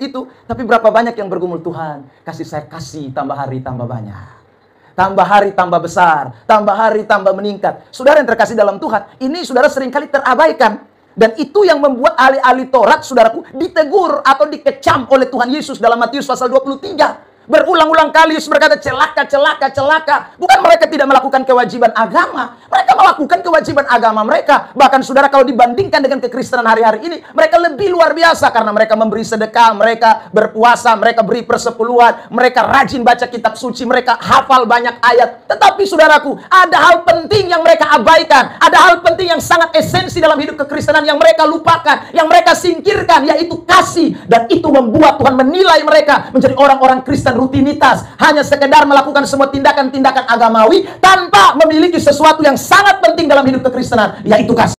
itu, tapi berapa banyak yang bergumul, Tuhan, kasih saya kasih tambah hari tambah banyak. Tambah hari tambah besar, tambah hari tambah meningkat. Saudara yang terkasih dalam Tuhan, ini saudara seringkali terabaikan. Dan itu yang membuat ahli-ahli Taurat, saudaraku, ditegur atau dikecam oleh Tuhan Yesus dalam Matius pasal 23. Berulang-ulang kali Yesus berkata, celaka, celaka, celaka. Bukan mereka tidak melakukan kewajiban agama. Mereka melakukan kewajiban agama mereka. Bahkan saudara, kalau dibandingkan dengan kekristenan hari-hari ini, mereka lebih luar biasa. Karena mereka memberi sedekah, mereka berpuasa, mereka beri persepuluhan, mereka rajin baca kitab suci, mereka hafal banyak ayat. Tetapi saudaraku, ada hal penting yang mereka abaikan. Ada hal penting yang sangat esensi dalam hidup kekristenan yang mereka lupakan, yang mereka singkirkan, yaitu kasih. Dan itu membuat Tuhan menilai mereka menjadi orang-orang Kristen rutinitas, hanya sekedar melakukan semua tindakan-tindakan agamawi tanpa memiliki sesuatu yang sangat penting dalam hidup kekristenan, yaitu kasih.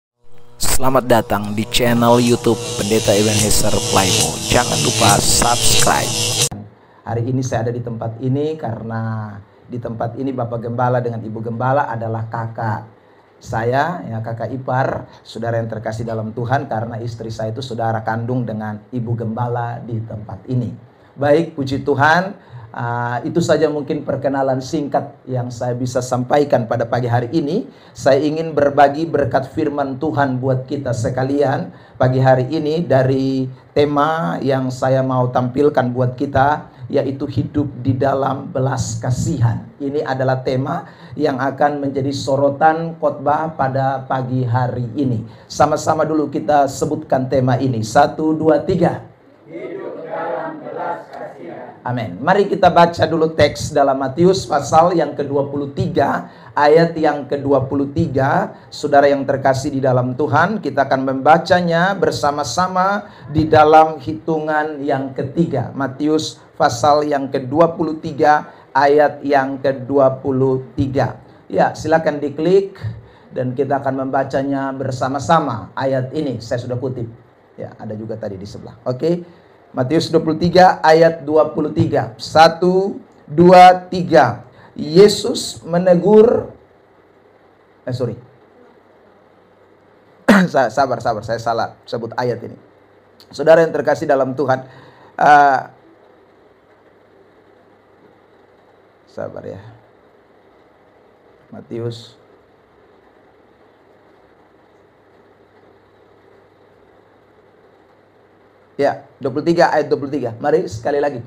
Selamat datang di channel YouTube Pendeta Ebenezer Playmo. Jangan lupa subscribe. Hari ini saya ada di tempat ini karena di tempat ini Bapak Gembala dengan Ibu Gembala adalah kakak saya, ya, kakak ipar, saudara yang terkasih dalam Tuhan, karena istri saya itu saudara kandung dengan Ibu Gembala di tempat ini. Baik, puji Tuhan, itu saja mungkin perkenalan singkat yang saya bisa sampaikan pada pagi hari ini. Saya ingin berbagi berkat firman Tuhan buat kita sekalian pagi hari ini dari tema yang saya mau tampilkan buat kita, yaitu hidup di dalam belas kasihan. Ini adalah tema yang akan menjadi sorotan khotbah pada pagi hari ini. Sama-sama dulu kita sebutkan tema ini. 1, 2, 3. Amin. Mari kita baca dulu teks dalam Matius pasal yang ke-23, ayat yang ke-23. Saudara yang terkasih di dalam Tuhan, kita akan membacanya bersama-sama di dalam hitungan yang ketiga. Matius pasal yang ke-23, ayat yang ke-23. Ya, silakan diklik dan kita akan membacanya bersama-sama. Ayat ini saya sudah kutip. Ya, ada juga tadi di sebelah. Oke. Matius 23 ayat 23. 1, 2, 3. Yesus menegur. Sabar, saya salah sebut ayat ini. Saudara yang terkasih dalam Tuhan, sabar ya. Matius ya, 23 ayat 23. Mari sekali lagi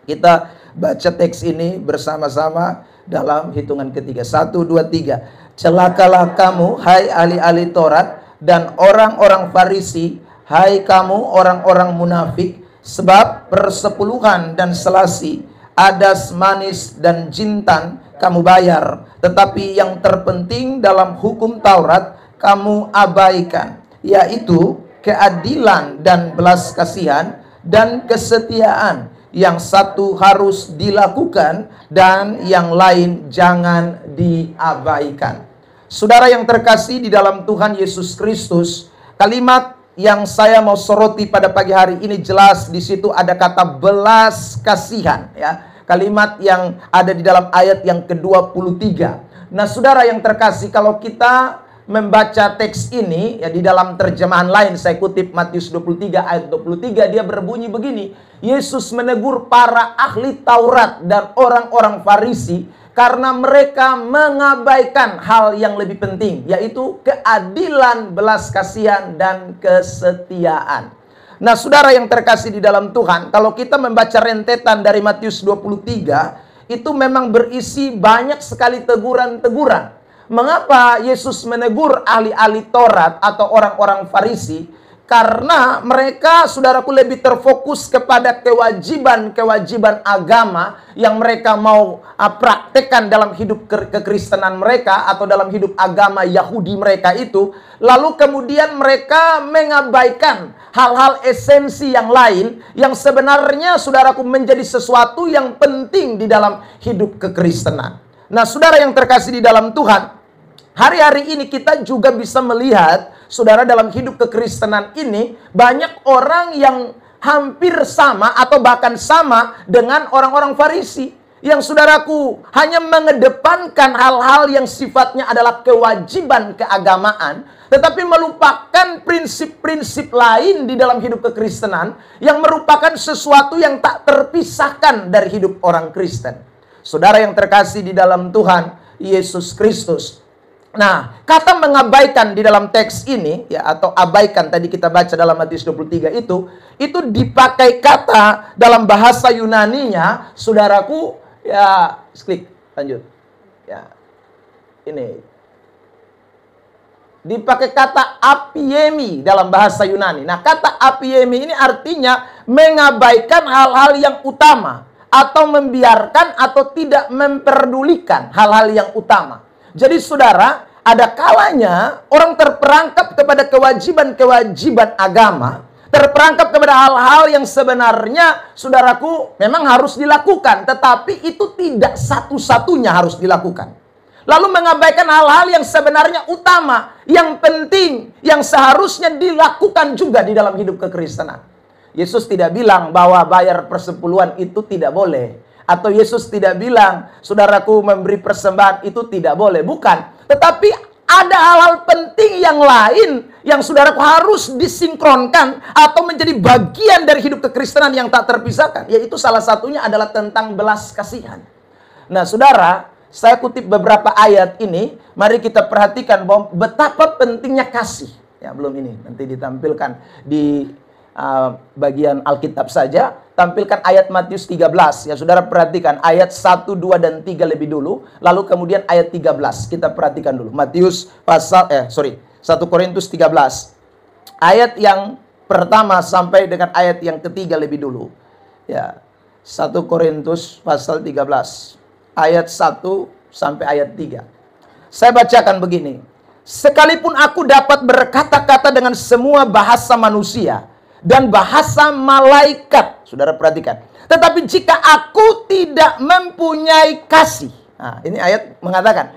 kita baca teks ini bersama-sama dalam hitungan ketiga. 1, 2, 3. Celakalah kamu, hai ahli-ahli Taurat dan orang-orang Farisi, hai kamu orang-orang munafik, sebab persepuluhan dan selasi, adas manis dan jintan kamu bayar, tetapi yang terpenting dalam hukum Taurat kamu abaikan, yaitu keadilan dan belas kasihan dan kesetiaan. Yang satu harus dilakukan dan yang lain jangan diabaikan. Saudara yang terkasih di dalam Tuhan Yesus Kristus, kalimat yang saya mau soroti pada pagi hari ini jelas di situ ada kata belas kasihan, ya. Kalimat yang ada di dalam ayat yang ke-23. Nah, saudara yang terkasih, kalau kita membaca teks ini, ya, di dalam terjemahan lain saya kutip Matius 23 ayat 23, dia berbunyi begini. Yesus menegur para ahli Taurat dan orang-orang Farisi karena mereka mengabaikan hal yang lebih penting, yaitu keadilan, belas kasihan dan kesetiaan. Nah, saudara yang terkasih di dalam Tuhan, kalau kita membaca rentetan dari Matius 23, itu memang berisi banyak sekali teguran-teguran. Mengapa Yesus menegur ahli-ahli Taurat atau orang-orang Farisi? Karena mereka, saudaraku, lebih terfokus kepada kewajiban-kewajiban agama yang mereka mau praktekkan dalam hidup kekristenan mereka atau dalam hidup agama Yahudi mereka itu. Lalu kemudian mereka mengabaikan hal-hal esensi yang lain yang sebenarnya, saudaraku, menjadi sesuatu yang penting di dalam hidup kekristenan. Nah, saudara yang terkasih di dalam Tuhan, hari-hari ini kita juga bisa melihat, saudara, dalam hidup kekristenan ini banyak orang yang hampir sama atau bahkan sama dengan orang-orang Farisi. Yang saudaraku hanya mengedepankan hal-hal yang sifatnya adalah kewajiban keagamaan, tetapi melupakan prinsip-prinsip lain di dalam hidup kekristenan yang merupakan sesuatu yang tak terpisahkan dari hidup orang Kristen. Saudara yang terkasih di dalam Tuhan Yesus Kristus. Nah, kata mengabaikan di dalam teks ini, ya, atau abaikan tadi kita baca dalam Matius 23 itu dipakai kata dalam bahasa Yunaninya, saudaraku, ya, klik, lanjut. Ya, ini dipakai kata apiemi dalam bahasa Yunani. Nah, kata apiemi ini artinya mengabaikan hal-hal yang utama, atau membiarkan atau tidak memperdulikan hal-hal yang utama. Jadi saudara, ada kalanya orang terperangkap kepada kewajiban-kewajiban agama, terperangkap kepada hal-hal yang sebenarnya, saudaraku, memang harus dilakukan, tetapi itu tidak satu-satunya harus dilakukan. Lalu mengabaikan hal-hal yang sebenarnya utama, yang penting, yang seharusnya dilakukan juga di dalam hidup kekristenan. Yesus tidak bilang bahwa bayar persepuluhan itu tidak boleh. Atau Yesus tidak bilang, saudaraku, memberi persembahan itu tidak boleh. Bukan. Tetapi ada hal-hal penting yang lain yang saudaraku harus disinkronkan atau menjadi bagian dari hidup kekristenan yang tak terpisahkan. Yaitu salah satunya adalah tentang belas kasihan. Nah, saudara, saya kutip beberapa ayat ini. Mari kita perhatikan bahwa betapa pentingnya kasih. Ya, belum ini. Nanti ditampilkan di bagian Alkitab saja. Tampilkan ayat Matius 13. Ya, saudara perhatikan ayat 1, 2, dan 3 lebih dulu. Lalu kemudian ayat 13. Kita perhatikan dulu. Matius pasal 1 Korintus 13. Ayat yang pertama sampai dengan ayat yang ketiga lebih dulu. Ya, 1 Korintus pasal 13. Ayat 1 sampai ayat 3. Saya bacakan begini. Sekalipun aku dapat berkata-kata dengan semua bahasa manusia dan bahasa malaikat, saudara perhatikan, tetapi jika aku tidak mempunyai kasih, nah, ini ayat mengatakan,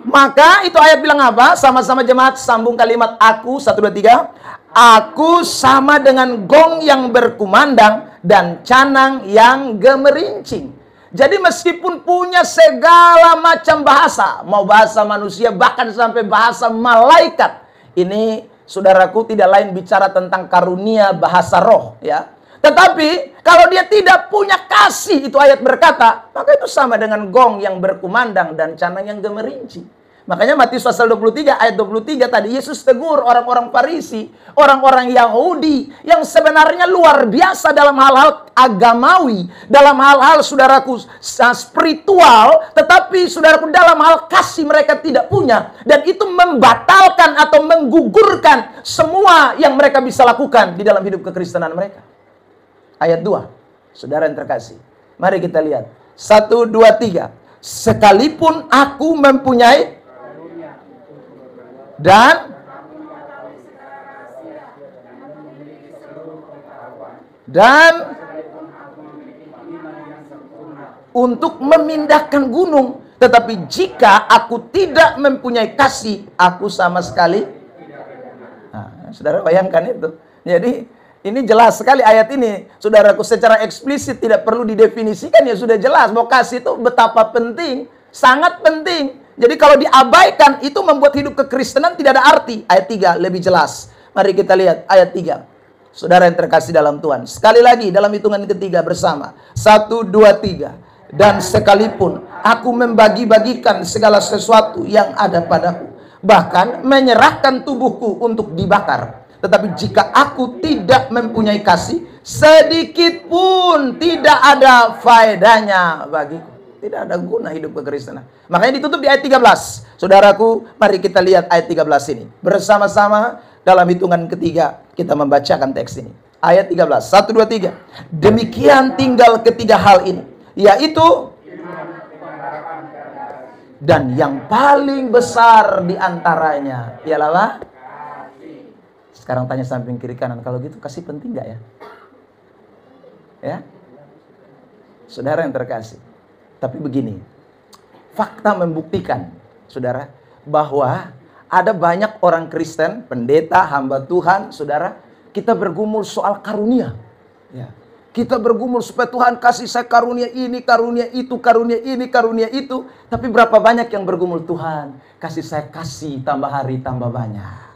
maka itu ayat bilang apa? Sama-sama jemaat sambung kalimat aku, 1, 2, 3. Aku sama dengan gong yang berkumandang dan canang yang gemerincing. Jadi meskipun punya segala macam bahasa, mau bahasa manusia bahkan sampai bahasa malaikat, ini saudaraku tidak lain bicara tentang karunia bahasa roh, ya. Tetapi kalau dia tidak punya kasih, itu ayat berkata, maka itu sama dengan gong yang berkumandang dan canang yang gemerincing. Makanya Matius pasal 23 ayat 23 tadi Yesus tegur orang-orang Farisi, orang-orang Yahudi yang sebenarnya luar biasa dalam hal-hal agamawi, dalam hal-hal saudaraku spiritual, tetapi saudaraku dalam hal kasih mereka tidak punya, dan itu membatalkan atau menggugurkan semua yang mereka bisa lakukan di dalam hidup kekristenan mereka. Ayat 2, saudara yang terkasih, mari kita lihat 1, 2, 3. Sekalipun aku mempunyai dan untuk memindahkan gunung, tetapi jika aku tidak mempunyai kasih, aku sama sekali. Nah, saudara bayangkan itu. Jadi ini jelas sekali ayat ini, saudaraku, secara eksplisit, tidak perlu didefinisikan, ya sudah jelas bahwa kasih itu betapa penting, sangat penting. Jadi kalau diabaikan, itu membuat hidup kekristenan tidak ada arti. Ayat 3 lebih jelas. Mari kita lihat ayat 3. Saudara yang terkasih dalam Tuhan, sekali lagi dalam hitungan ketiga bersama. 1, 2, 3. Dan sekalipun aku membagi-bagikan segala sesuatu yang ada padaku, bahkan menyerahkan tubuhku untuk dibakar, tetapi jika aku tidak mempunyai kasih, sedikit pun tidak ada faedahnya bagiku. Tidak ada guna hidup kekristenan. Makanya ditutup di ayat 13. Saudaraku, mari kita lihat ayat 13 ini. Bersama-sama dalam hitungan ketiga kita membacakan teks ini. Ayat 13. 1, 2, 3. Demikian tinggal ketiga hal ini, yaitu dan yang paling besar di antaranya ialah apa? Sekarang tanya samping kiri kanan, kalau gitu kasih penting nggak ya? Ya, saudara yang terkasih. Tapi begini, fakta membuktikan, saudara, bahwa ada banyak orang Kristen, pendeta, hamba Tuhan, saudara, kita bergumul soal karunia. Ya. Kita bergumul supaya Tuhan kasih saya karunia ini, karunia itu, karunia ini, karunia itu. Tapi berapa banyak yang bergumul, Tuhan kasih saya kasih tambah hari tambah banyak.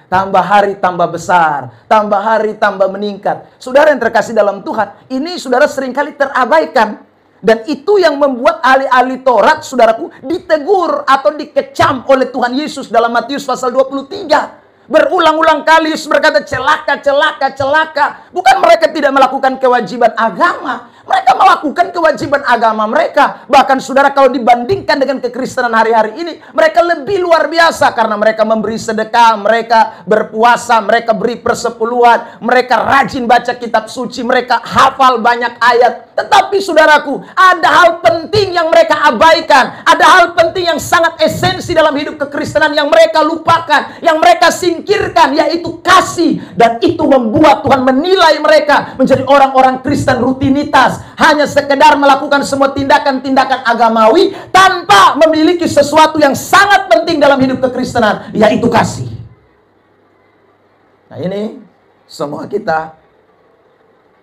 Tambah hari tambah besar, tambah hari tambah meningkat. Saudara yang terkasih dalam Tuhan, ini saudara seringkali terabaikan. Dan itu yang membuat ahli-ahli Taurat, saudaraku, ditegur atau dikecam oleh Tuhan Yesus dalam Matius pasal 23. Berulang-ulang kali Yesus berkata, celaka, celaka, celaka. Bukan mereka tidak melakukan kewajiban agama. Mereka melakukan kewajiban agama mereka. Bahkan saudara, kalau dibandingkan dengan kekristenan hari-hari ini, mereka lebih luar biasa. Karena mereka memberi sedekah, mereka berpuasa, mereka beri persepuluhan, mereka rajin baca kitab suci, mereka hafal banyak ayat. Tetapi saudaraku, ada hal penting yang mereka abaikan. Ada hal penting yang sangat esensi dalam hidup kekristenan yang mereka lupakan, yang mereka singkirkan, yaitu kasih. Dan itu membuat Tuhan menilai mereka menjadi orang-orang Kristen rutinitas, hanya sekedar melakukan semua tindakan-tindakan agamawi tanpa memiliki sesuatu yang sangat penting dalam hidup kekristenan, yaitu kasih. Nah, ini semua kita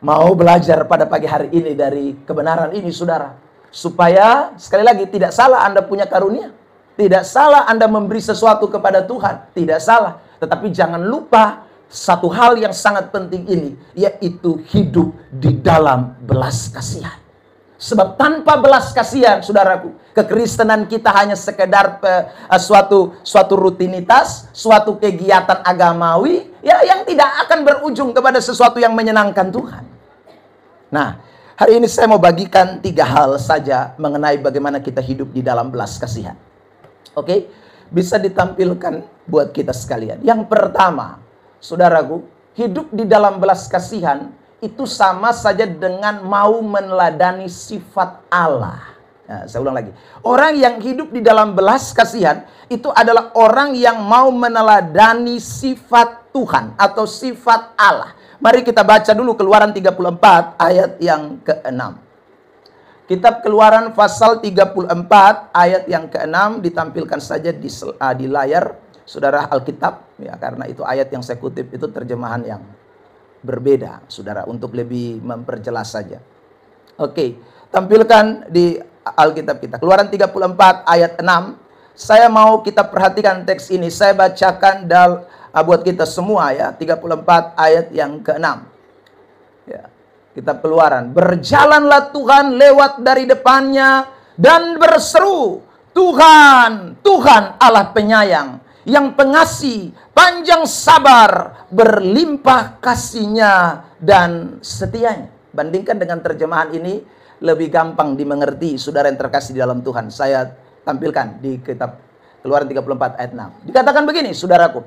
mau belajar pada pagi hari ini dari kebenaran ini, saudara. Supaya, sekali lagi, tidak salah Anda punya karunia. Tidak salah Anda memberi sesuatu kepada Tuhan. Tidak salah. Tetapi jangan lupa satu hal yang sangat penting ini, yaitu hidup di dalam belas kasihan. Sebab tanpa belas kasihan, saudaraku, kekristenan kita hanya sekedar suatu rutinitas, suatu kegiatan agamawi, ya, yang tidak akan berujung kepada sesuatu yang menyenangkan Tuhan. Nah, hari ini saya mau bagikan 3 hal saja mengenai bagaimana kita hidup di dalam belas kasihan. Oke, bisa ditampilkan buat kita sekalian. Yang pertama, saudaraku, hidup di dalam belas kasihan itu sama saja dengan mau meneladani sifat Allah. Nah, saya ulang lagi. Orang yang hidup di dalam belas kasihan itu adalah orang yang mau meneladani sifat Tuhan atau sifat Allah. Mari kita baca dulu Keluaran 34 ayat yang ke-6. Kitab Keluaran pasal 34 ayat yang ke-6 ditampilkan saja di layar saudara Alkitab, ya, karena itu ayat yang saya kutip itu terjemahan yang berbeda, saudara, untuk lebih memperjelas saja. Oke, tampilkan di Alkitab kita. Keluaran 34 ayat 6. Saya mau kita perhatikan teks ini. Saya bacakan buat kita semua, ya. 34 ayat yang ke-6. Ya. Kitab Keluaran. Berjalanlah Tuhan lewat dari depannya dan berseru, Tuhan, Tuhan Allah penyayang, yang pengasih, panjang sabar, berlimpah kasihnya dan setianya. Bandingkan dengan terjemahan ini, lebih gampang dimengerti, saudara yang terkasih di dalam Tuhan. Saya tampilkan di kitab Keluaran 34 ayat 6. Dikatakan begini, saudaraku.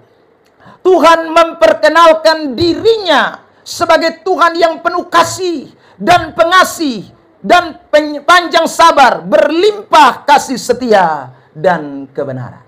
Tuhan memperkenalkan dirinya sebagai Tuhan yang penuh kasih dan pengasih dan panjang sabar, berlimpah kasih setia dan kebenaran.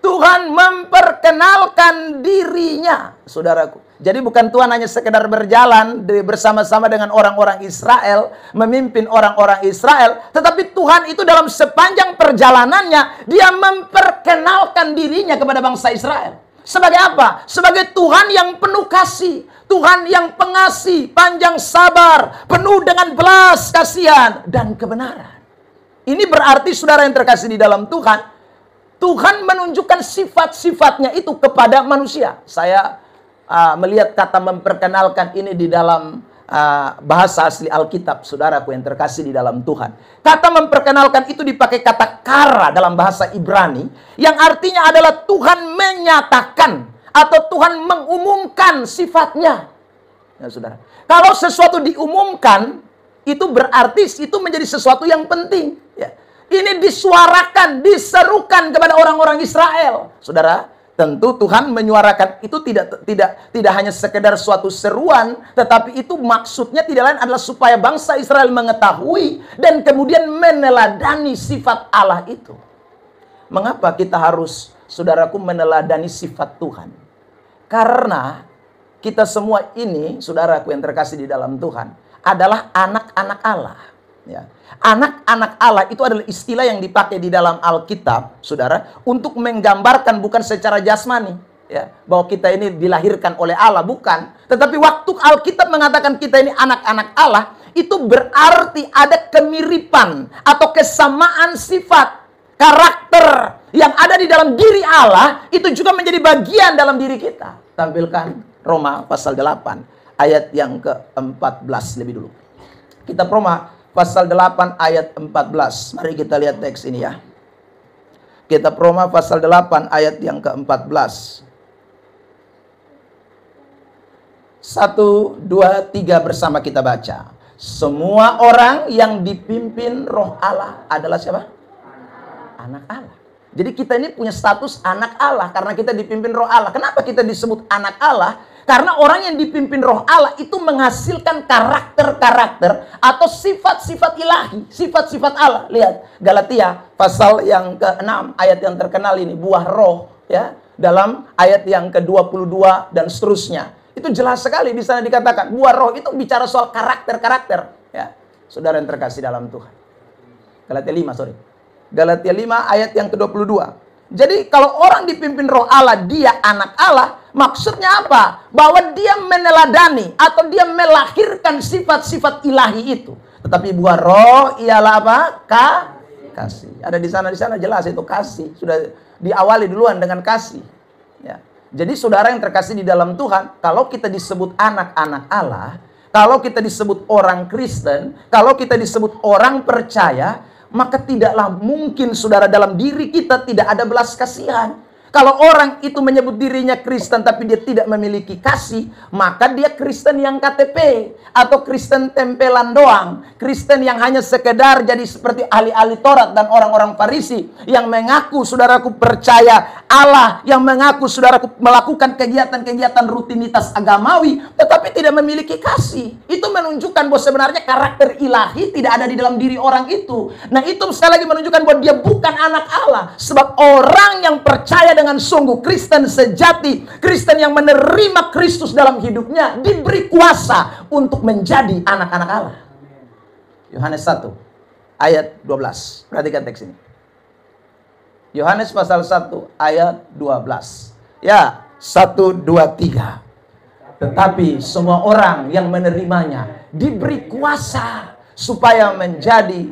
Tuhan memperkenalkan dirinya, saudaraku. Jadi bukan Tuhan hanya sekedar berjalan bersama-sama dengan orang-orang Israel, memimpin orang-orang Israel, tetapi Tuhan itu dalam sepanjang perjalanannya, dia memperkenalkan dirinya kepada bangsa Israel. Sebagai apa? Sebagai Tuhan yang penuh kasih, Tuhan yang pengasih, panjang sabar, penuh dengan belas kasihan dan kebenaran. Ini berarti saudara yang terkasih di dalam Tuhan, Tuhan menunjukkan sifat-sifatnya itu kepada manusia. Saya melihat kata memperkenalkan ini di dalam bahasa asli Alkitab, saudaraku yang terkasih di dalam Tuhan. Kata memperkenalkan itu dipakai kata kara dalam bahasa Ibrani, yang artinya adalah Tuhan menyatakan atau Tuhan mengumumkan sifatnya. Ya, saudara. Kalau sesuatu diumumkan, itu berarti itu menjadi sesuatu yang penting. Ya. Ini disuarakan, diserukan kepada orang-orang Israel. Saudara, tentu Tuhan menyuarakan itu tidak hanya sekedar suatu seruan, tetapi itu maksudnya tidak lain adalah supaya bangsa Israel mengetahui dan kemudian meneladani sifat Allah itu. Mengapa kita harus, saudaraku, meneladani sifat Tuhan? Karena kita semua ini, saudaraku yang terkasih di dalam Tuhan, adalah anak-anak Allah. Ya. Anak-anak Allah itu adalah istilah yang dipakai di dalam Alkitab, saudara, untuk menggambarkan bukan secara jasmani, ya, bahwa kita ini dilahirkan oleh Allah, bukan. Tetapi waktu Alkitab mengatakan kita ini anak-anak Allah, itu berarti ada kemiripan atau kesamaan sifat, karakter yang ada di dalam diri Allah, itu juga menjadi bagian dalam diri kita. Tampilkan Roma pasal 8 ayat yang ke-14 lebih dulu. Kitab Roma pasal 8 ayat 14. Mari kita lihat teks ini ya. Kitab Roma pasal 8 ayat yang ke-14. 1, 2, 3 bersama kita baca. Semua orang yang dipimpin Roh Allah adalah siapa? Anak Allah. Jadi kita ini punya status anak Allah karena kita dipimpin Roh Allah. Kenapa kita disebut anak Allah? Karena orang yang dipimpin Roh Allah itu menghasilkan karakter-karakter atau sifat-sifat ilahi, sifat-sifat Allah. Lihat Galatia pasal yang ke-6 ayat yang terkenal ini, buah roh ya, dalam ayat yang ke-22 dan seterusnya. Itu jelas sekali di sana dikatakan buah roh itu bicara soal karakter-karakter ya. Saudara yang terkasih dalam Tuhan. Galatia 5 ayat yang ke-22. Jadi kalau orang dipimpin Roh Allah, dia anak Allah, maksudnya apa? Bahwa dia meneladani atau dia melahirkan sifat-sifat ilahi itu. Tetapi buah roh ialah apa? Kasih. Ada di sana jelas itu kasih. Sudah diawali duluan dengan kasih. Ya. Jadi saudara yang terkasih di dalam Tuhan, kalau kita disebut anak-anak Allah, kalau kita disebut orang Kristen, kalau kita disebut orang percaya, maka tidaklah mungkin saudara dalam diri kita tidak ada belas kasihan. Kalau orang itu menyebut dirinya Kristen tapi dia tidak memiliki kasih, maka dia Kristen yang KTP atau Kristen tempelan doang. Kristen yang hanya sekedar jadi seperti ahli-ahli Taurat dan orang-orang Farisi yang mengaku saudaraku percaya Allah, yang mengaku saudaraku melakukan kegiatan-kegiatan rutinitas agamawi tetapi tidak memiliki kasih. Itu menunjukkan bahwa sebenarnya karakter ilahi tidak ada di dalam diri orang itu. Nah, itu sekali lagi menunjukkan bahwa dia bukan anak Allah. Sebab orang yang percaya dengan sungguh, Kristen sejati, Kristen yang menerima Kristus dalam hidupnya, diberi kuasa untuk menjadi anak-anak Allah. Yohanes 1 ayat 12. Perhatikan teks ini. Yohanes pasal 1 ayat 12. Ya, 1, 2, 3. Tetapi semua orang yang menerimanya diberi kuasa supaya menjadi,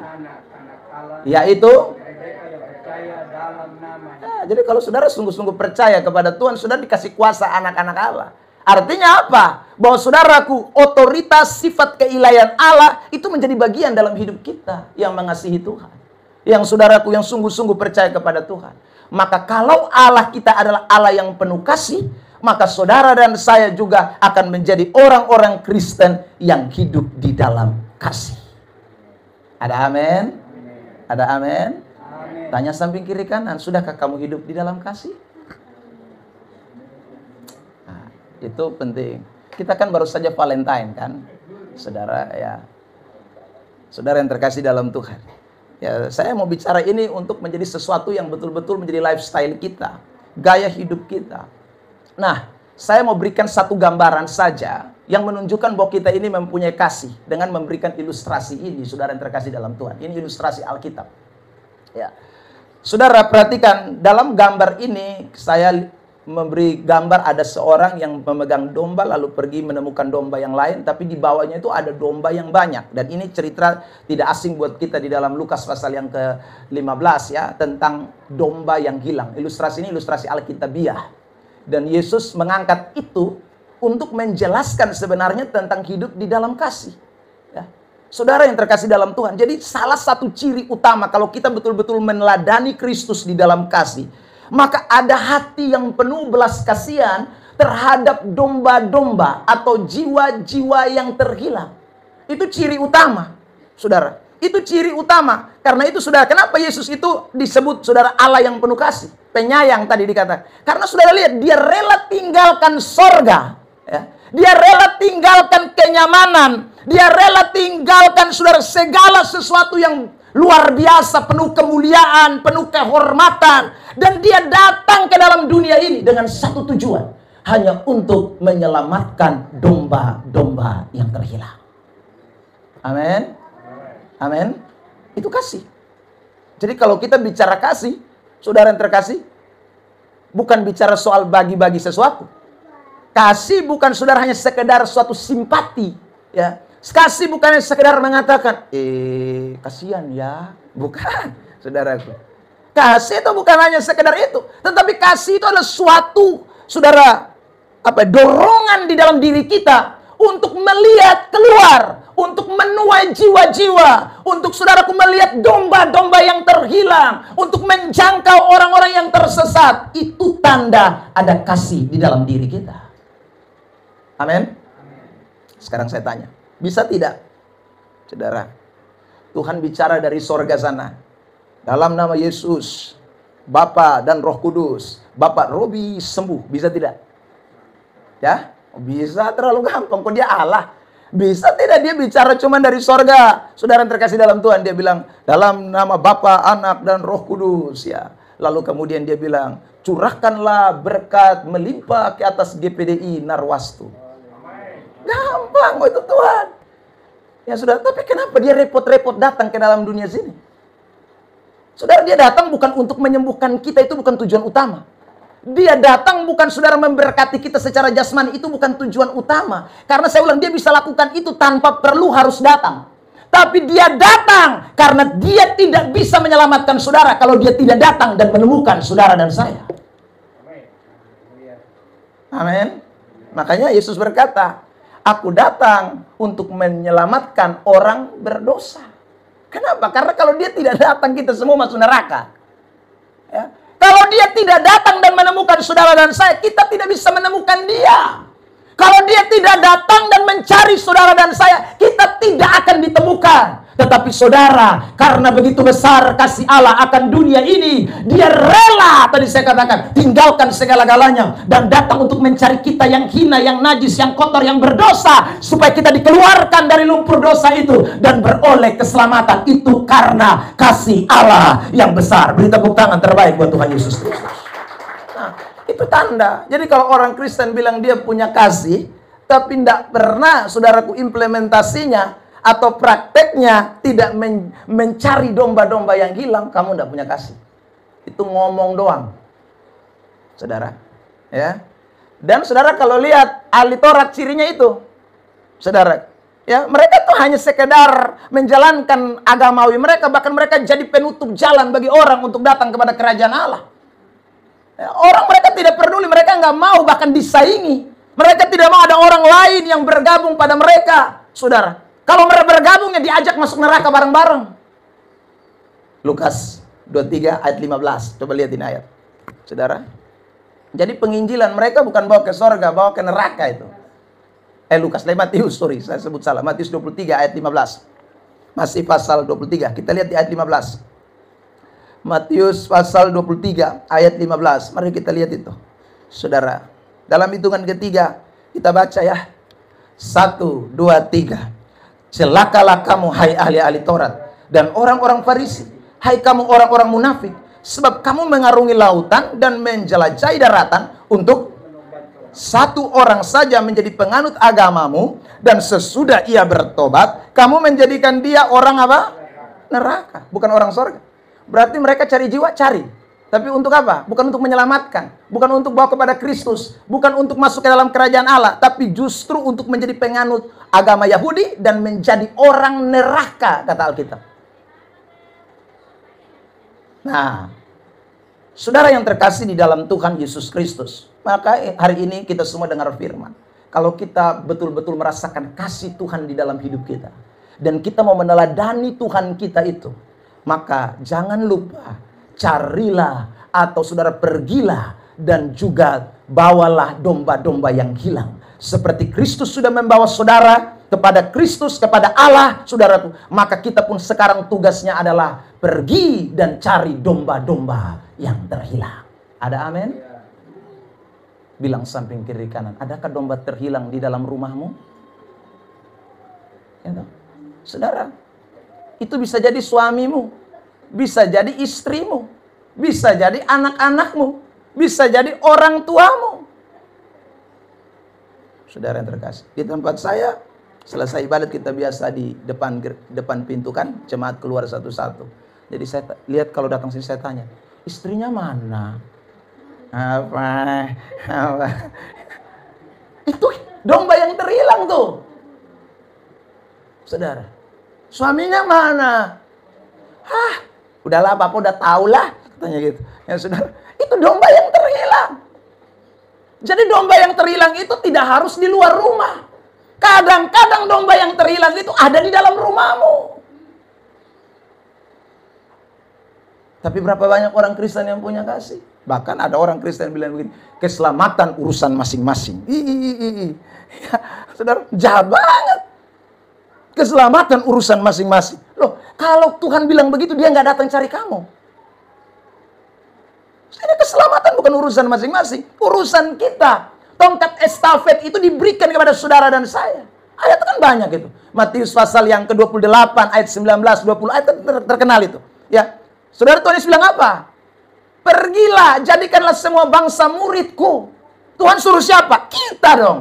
yaitu, jadi kalau saudara sungguh-sungguh percaya kepada Tuhan, saudara dikasih kuasa anak-anak Allah. Artinya apa? Bahwa saudaraku, otoritas sifat keilahian Allah itu menjadi bagian dalam hidup kita yang mengasihi Tuhan. Yang saudaraku yang sungguh-sungguh percaya kepada Tuhan. Maka kalau Allah kita adalah Allah yang penuh kasih, maka saudara dan saya juga akan menjadi orang-orang Kristen yang hidup di dalam kasih. Ada amin? Ada amin? Tanya samping kiri kanan, sudahkah kamu hidup di dalam kasih? Nah, itu penting. Kita kan baru saja Valentine kan, saudara ya. Saudara yang terkasih dalam Tuhan. Ya, saya mau bicara ini untuk menjadi sesuatu yang betul-betul menjadi lifestyle kita, gaya hidup kita. Nah, saya mau berikan satu gambaran saja yang menunjukkan bahwa kita ini mempunyai kasih dengan memberikan ilustrasi ini, saudara yang terkasih dalam Tuhan. Ini ilustrasi Alkitab. Ya. Saudara perhatikan, dalam gambar ini saya memberi gambar ada seorang yang memegang domba lalu pergi menemukan domba yang lain, tapi di bawahnya itu ada domba yang banyak. Dan ini cerita tidak asing buat kita di dalam Lukas pasal yang ke-15 ya, tentang domba yang hilang. Ilustrasi ini ilustrasi Alkitabiah. Dan Yesus mengangkat itu untuk menjelaskan sebenarnya tentang hidup di dalam kasih. Ya. Saudara yang terkasih dalam Tuhan, jadi salah satu ciri utama kalau kita betul-betul meneladani Kristus di dalam kasih, maka ada hati yang penuh belas kasihan terhadap domba-domba atau jiwa-jiwa yang terhilang. Itu ciri utama, saudara. Itu ciri utama. Karena itu, saudara, kenapa Yesus itu disebut, saudara, Allah yang penuh kasih? Penyayang tadi dikatakan. Karena saudara lihat, dia rela tinggalkan sorga. Ya. Dia rela tinggalkan kenyamanan. Dia rela tinggalkan, saudara, segala sesuatu yang luar biasa, penuh kemuliaan, penuh kehormatan. Dan dia datang ke dalam dunia ini dengan satu tujuan. Hanya untuk menyelamatkan domba-domba yang terhilang. Amin. Amin. Itu kasih. Jadi kalau kita bicara kasih, saudara yang terkasih, bukan bicara soal bagi-bagi sesuatu. Kasih bukan saudara hanya sekedar suatu simpati, ya. Kasih bukan hanya sekedar mengatakan, kasihan ya. Bukan, saudaraku. Kasih itu bukan hanya sekedar itu, tetapi kasih itu adalah suatu, saudara, dorongan di dalam diri kita untuk melihat keluar, untuk menuai jiwa-jiwa, untuk saudaraku melihat domba-domba yang terhilang, untuk menjangkau orang-orang yang tersesat. Itu tanda ada kasih di dalam diri kita. Amin. Sekarang saya tanya, bisa tidak, saudara, Tuhan bicara dari sorga sana, dalam nama Yesus, Bapa dan Roh Kudus, Bapak Robi sembuh, bisa tidak? Ya, bisa, terlalu gampang, kok dia Allah. Bisa tidak dia bicara cuma dari sorga? Saudara yang terkasih dalam Tuhan, dia bilang, dalam nama Bapa, Anak, dan Roh Kudus, ya. Lalu kemudian dia bilang, curahkanlah berkat melimpah ke atas GPDI Narwastu. Gampang, oh itu Tuhan. Ya sudah, tapi kenapa dia repot-repot datang ke dalam dunia sini? Saudara, dia datang bukan untuk menyembuhkan kita, itu bukan tujuan utama. Dia datang bukan saudara memberkati kita secara jasmani, itu bukan tujuan utama. Karena saya ulang, dia bisa lakukan itu tanpa perlu harus datang. Tapi dia datang karena dia tidak bisa menyelamatkan saudara kalau dia tidak datang dan menemukan saudara dan saya. Amin. Makanya Yesus berkata, aku datang untuk menyelamatkan orang berdosa. Kenapa? Karena kalau dia tidak datang, kita semua masuk neraka. Ya. Kalau dia tidak datang dan menemukan saudara dan saya, kita tidak bisa menemukan dia. Kalau dia tidak datang dan mencari saudara dan saya, kita tidak akan ditemukan. Tetapi saudara, karena begitu besar kasih Allah akan dunia ini, dia rela, tadi saya katakan, tinggalkan segala-galanya dan datang untuk mencari kita yang hina, yang najis, yang kotor, yang berdosa, supaya kita dikeluarkan dari lumpur dosa itu dan beroleh keselamatan. Itu karena kasih Allah yang besar. Beri tepuk tangan terbaik buat Tuhan Yesus Kristus. Nah, itu tanda. Jadi kalau orang Kristen bilang dia punya kasih, tapi tidak pernah saudaraku implementasinya atau prakteknya tidak mencari domba-domba yang hilang, kamu tidak punya kasih. Itu ngomong doang, saudara. Ya. Dan saudara kalau lihat ahli Taurat, cirinya itu, saudara. Ya, mereka tuh hanya sekedar menjalankan agamawi mereka, bahkan mereka jadi penutup jalan bagi orang untuk datang kepada kerajaan Allah. Ya, orang mereka tidak peduli, mereka nggak mau bahkan disaingi. Mereka tidak mau ada orang lain yang bergabung pada mereka, saudara. Kalau mereka bergabungnya diajak masuk neraka bareng-bareng. Lukas 23 ayat 15. Coba lihat ini ayat, saudara. Jadi penginjilan mereka bukan bawa ke sorga, bawa ke neraka itu. Matius, saya sebut salah. Matius 23 ayat 15. Masih pasal 23. Kita lihat di ayat 15. Matius pasal 23 ayat 15. Mari kita lihat itu, saudara. Dalam hitungan ketiga kita baca ya. 1, 2, 3. Celakalah kamu hai ahli-ahli Taurat dan orang-orang Farisi, hai kamu orang-orang munafik, sebab kamu mengarungi lautan dan menjelajahi daratan untuk satu orang saja menjadi penganut agamamu, dan sesudah ia bertobat, kamu menjadikan dia orang apa? Neraka, bukan orang sorga. Berarti mereka cari jiwa, cari. Tapi untuk apa? Bukan untuk menyelamatkan, bukan untuk bawa kepada Kristus, bukan untuk masuk ke dalam kerajaan Allah, tapi justru untuk menjadi penganut agama Yahudi dan menjadi orang neraka, kata Alkitab. Nah, saudara yang terkasih di dalam Tuhan Yesus Kristus, maka hari ini kita semua dengar firman. Kalau kita betul-betul merasakan kasih Tuhan di dalam hidup kita, dan kita mau meneladani Tuhan kita itu, maka jangan lupa, carilah atau saudara pergilah dan juga bawalah domba-domba yang hilang. Seperti Kristus sudah membawa saudara kepada Kristus, kepada Allah, saudara, maka kita pun sekarang tugasnya adalah pergi dan cari domba-domba yang terhilang. Ada amin? Bilang samping kiri kanan, adakah domba terhilang di dalam rumahmu? Ya, saudara, itu bisa jadi suamimu, bisa jadi istrimu, bisa jadi anak-anakmu, bisa jadi orang tuamu. Saudara yang terkasih, di tempat saya selesai ibadat kita biasa di depan pintu kan, jemaat keluar satu-satu. Jadi saya lihat kalau datang sini saya tanya, istrinya mana? Apa? Itu domba yang terhilang tuh. Saudara, suaminya mana? Udahlah, Bapak udah tahu lah, katanya gitu. Ya saudara, itu domba yang terhilang. Jadi domba yang terhilang itu tidak harus di luar rumah. Kadang-kadang domba yang terhilang itu ada di dalam rumahmu. Tapi berapa banyak orang Kristen yang punya kasih? Bahkan ada orang Kristen yang bilang begini, keselamatan urusan masing-masing. Ya, saudara, jahat banget. Keselamatan urusan masing-masing. Loh, kalau Tuhan bilang begitu, dia nggak datang cari kamu. Ini keselamatan bukan urusan masing-masing, urusan kita. Tongkat estafet itu diberikan kepada saudara dan saya. Ayat kan banyak itu. Matius pasal yang ke-28 ayat 19, 20 ayat terkenal itu. Ya, saudara, Tuhan Yesus bilang apa? Pergilah, jadikanlah semua bangsa muridku. Tuhan suruh siapa? Kita dong.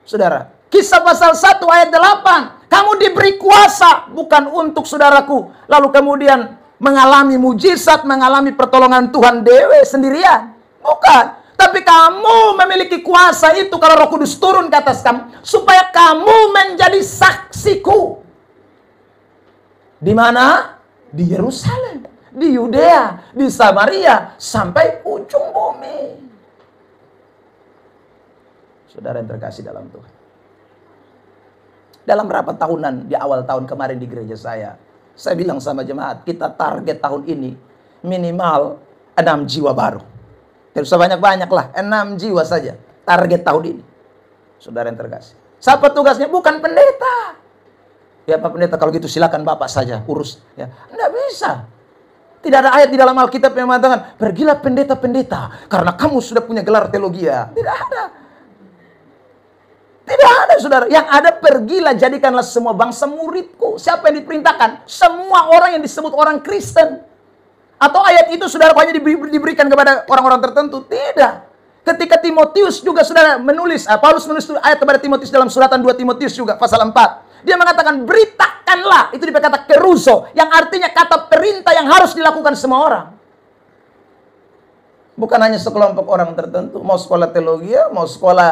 Saudara, Kisah pasal 1 ayat 8. Kamu diberi kuasa bukan untuk saudaraku. Lalu kemudian mengalami mujizat, mengalami pertolongan Tuhan dewe sendirian. Bukan. Tapi kamu memiliki kuasa itu kalau Roh Kudus turun ke atas kamu. Supaya kamu menjadi saksiku. Di mana? Di Yerusalem, di Yudea, di Samaria, sampai ujung bumi. Saudara yang terkasih dalam Tuhan. Dalam rapat tahunan di awal tahun kemarin di gereja saya bilang sama jemaat, kita target tahun ini minimal 6 jiwa baru. Tidak usah banyak-banyak lah, 6 jiwa saja target tahun ini. Saudara yang terkasih. Siapa tugasnya? Bukan pendeta. Ya Pak Pendeta, kalau gitu silakan Bapak saja urus. Ya, enggak bisa. Tidak ada ayat di dalam Alkitab yang mengatakan, pergilah pendeta-pendeta karena kamu sudah punya gelar teologia. Tidak ada. Tidak ada, saudara. Yang ada, pergilah jadikanlah semua bangsa muridku. Siapa yang diperintahkan? Semua orang yang disebut orang Kristen. Atau ayat itu, saudara, hanya diberikan kepada orang-orang tertentu? Tidak. Ketika Timotius juga, saudara, menulis, Paulus menulis ayat kepada Timotius dalam suratan 2 Timotius juga, pasal 4. Dia mengatakan, beritakanlah. Itu dipakai kata keruso, yang artinya kata perintah yang harus dilakukan semua orang. Bukan hanya sekelompok orang tertentu. Mau sekolah teologi, mau sekolah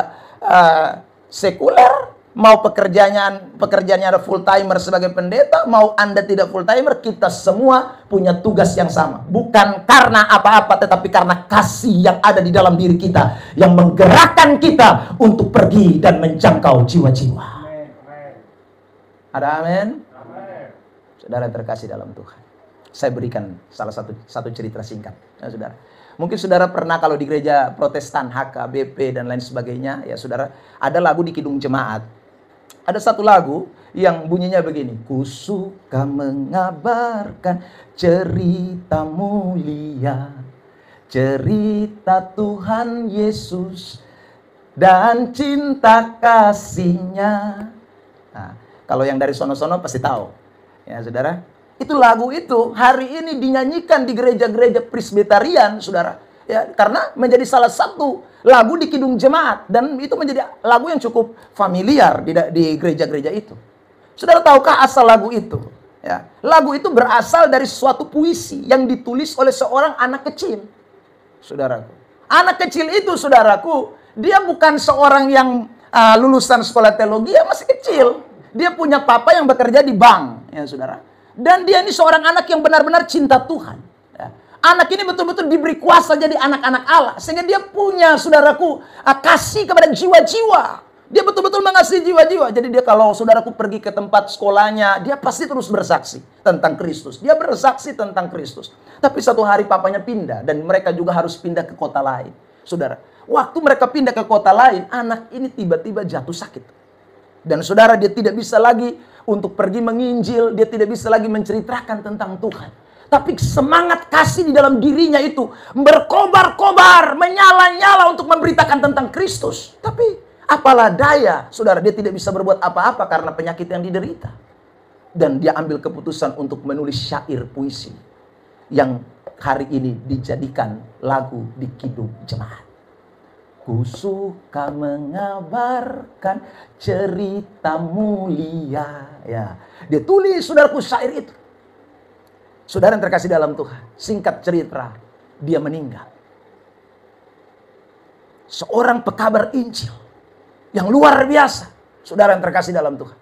sekuler, mau pekerjaannya ada full timer sebagai pendeta, mau Anda tidak full timer, kita semua punya tugas yang sama. Bukan karena apa-apa, tetapi karena kasih yang ada di dalam diri kita, yang menggerakkan kita untuk pergi dan menjangkau jiwa-jiwa. Ada amin? Saudara terkasih dalam Tuhan. Saya berikan salah satu cerita singkat. Ya, saudara. Mungkin saudara pernah kalau di gereja Protestan, HKBP dan lain sebagainya, ya saudara, ada lagu di Kidung Jemaat. Ada satu lagu yang bunyinya begini. Ku suka mengabarkan cerita mulia, cerita Tuhan Yesus dan cinta kasih-Nya. Nah, kalau yang dari sono-sono pasti tahu. Ya saudara. Itu lagu itu hari ini dinyanyikan di gereja-gereja Presbyterian, saudara. Ya, karena menjadi salah satu lagu di Kidung Jemaat. Dan itu menjadi lagu yang cukup familiar di gereja-gereja itu. Saudara tahukah asal lagu itu? Ya, lagu itu berasal dari suatu puisi yang ditulis oleh seorang anak kecil. Saudaraku. Anak kecil itu, saudaraku, dia bukan seorang yang lulusan sekolah teologi, ya masih kecil. Dia punya papa yang bekerja di bank, ya saudara. Dan dia ini seorang anak yang benar-benar cinta Tuhan. Ya. Anak ini betul-betul diberi kuasa jadi anak-anak Allah. Sehingga dia punya, saudaraku, kasih kepada jiwa-jiwa. Dia betul-betul mengasihi jiwa-jiwa. Jadi dia kalau saudaraku pergi ke tempat sekolahnya, dia pasti terus bersaksi tentang Kristus. Dia bersaksi tentang Kristus. Tapi satu hari papanya pindah. Dan mereka juga harus pindah ke kota lain. Saudara, waktu mereka pindah ke kota lain, anak ini tiba-tiba jatuh sakit. Dan saudara, dia tidak bisa lagi untuk pergi menginjil. Dia tidak bisa lagi menceritakan tentang Tuhan. Tapi semangat kasih di dalam dirinya itu berkobar-kobar, menyala-nyala untuk memberitakan tentang Kristus. Tapi apalah daya, saudara, dia tidak bisa berbuat apa-apa karena penyakit yang diderita. Dan dia ambil keputusan untuk menulis syair puisi yang hari ini dijadikan lagu di Kidung Jemaat. Ku suka mengabarkan cerita mulia. Ya, dia tulis, saudaraku, syair itu. Saudara yang terkasih dalam Tuhan, singkat cerita, dia meninggal. seorang pekabar Injil yang luar biasa. Saudara yang terkasih dalam Tuhan.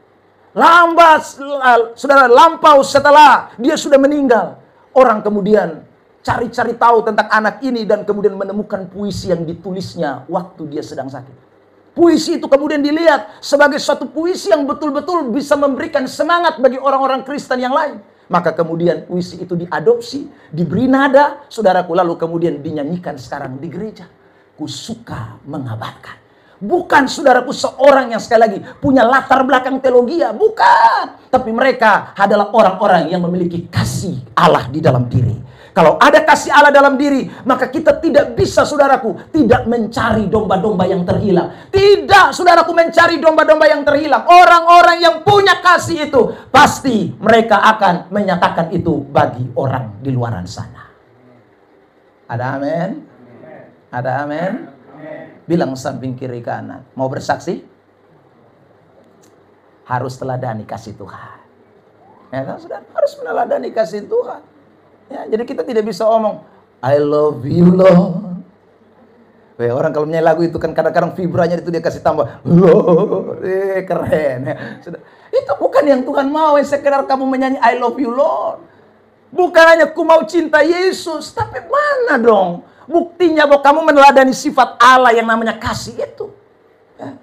Saudara, lampau setelah dia sudah meninggal, orang kemudian cari-cari tahu tentang anak ini dan kemudian menemukan puisi yang ditulisnya waktu dia sedang sakit. Puisi itu kemudian dilihat sebagai suatu puisi yang betul-betul bisa memberikan semangat bagi orang-orang Kristen yang lain. Maka kemudian puisi itu diadopsi, diberi nada, saudaraku, lalu kemudian dinyanyikan sekarang di gereja. Ku suka mengabarkan. Bukan, saudaraku, seorang yang sekali lagi punya latar belakang teologi, bukan. Tapi mereka adalah orang-orang yang memiliki kasih Allah di dalam diri. Kalau ada kasih Allah dalam diri, maka kita tidak bisa, saudaraku, tidak mencari domba-domba yang terhilang. Tidak, saudaraku, mencari domba-domba yang terhilang. Orang-orang yang punya kasih itu, pasti mereka akan menyatakan itu bagi orang di luaran sana. Ada amin? Ada amin? Bilang samping kiri kanan, mau bersaksi? Harus teladani kasih Tuhan. Ya kan, saudara? Harus meneladani kasih Tuhan. Ya, jadi kita tidak bisa omong, I love you Lord. Orang kalau menyanyi lagu itu kan kadang-kadang vibranya itu dia kasih tambah, Lord, keren. Ya. Itu bukan yang Tuhan mau, sekedar kamu menyanyi I love you Lord. Bukan hanya ku mau cinta Yesus, tapi mana dong buktinya bahwa kamu meneladani sifat Allah yang namanya kasih itu. Ya.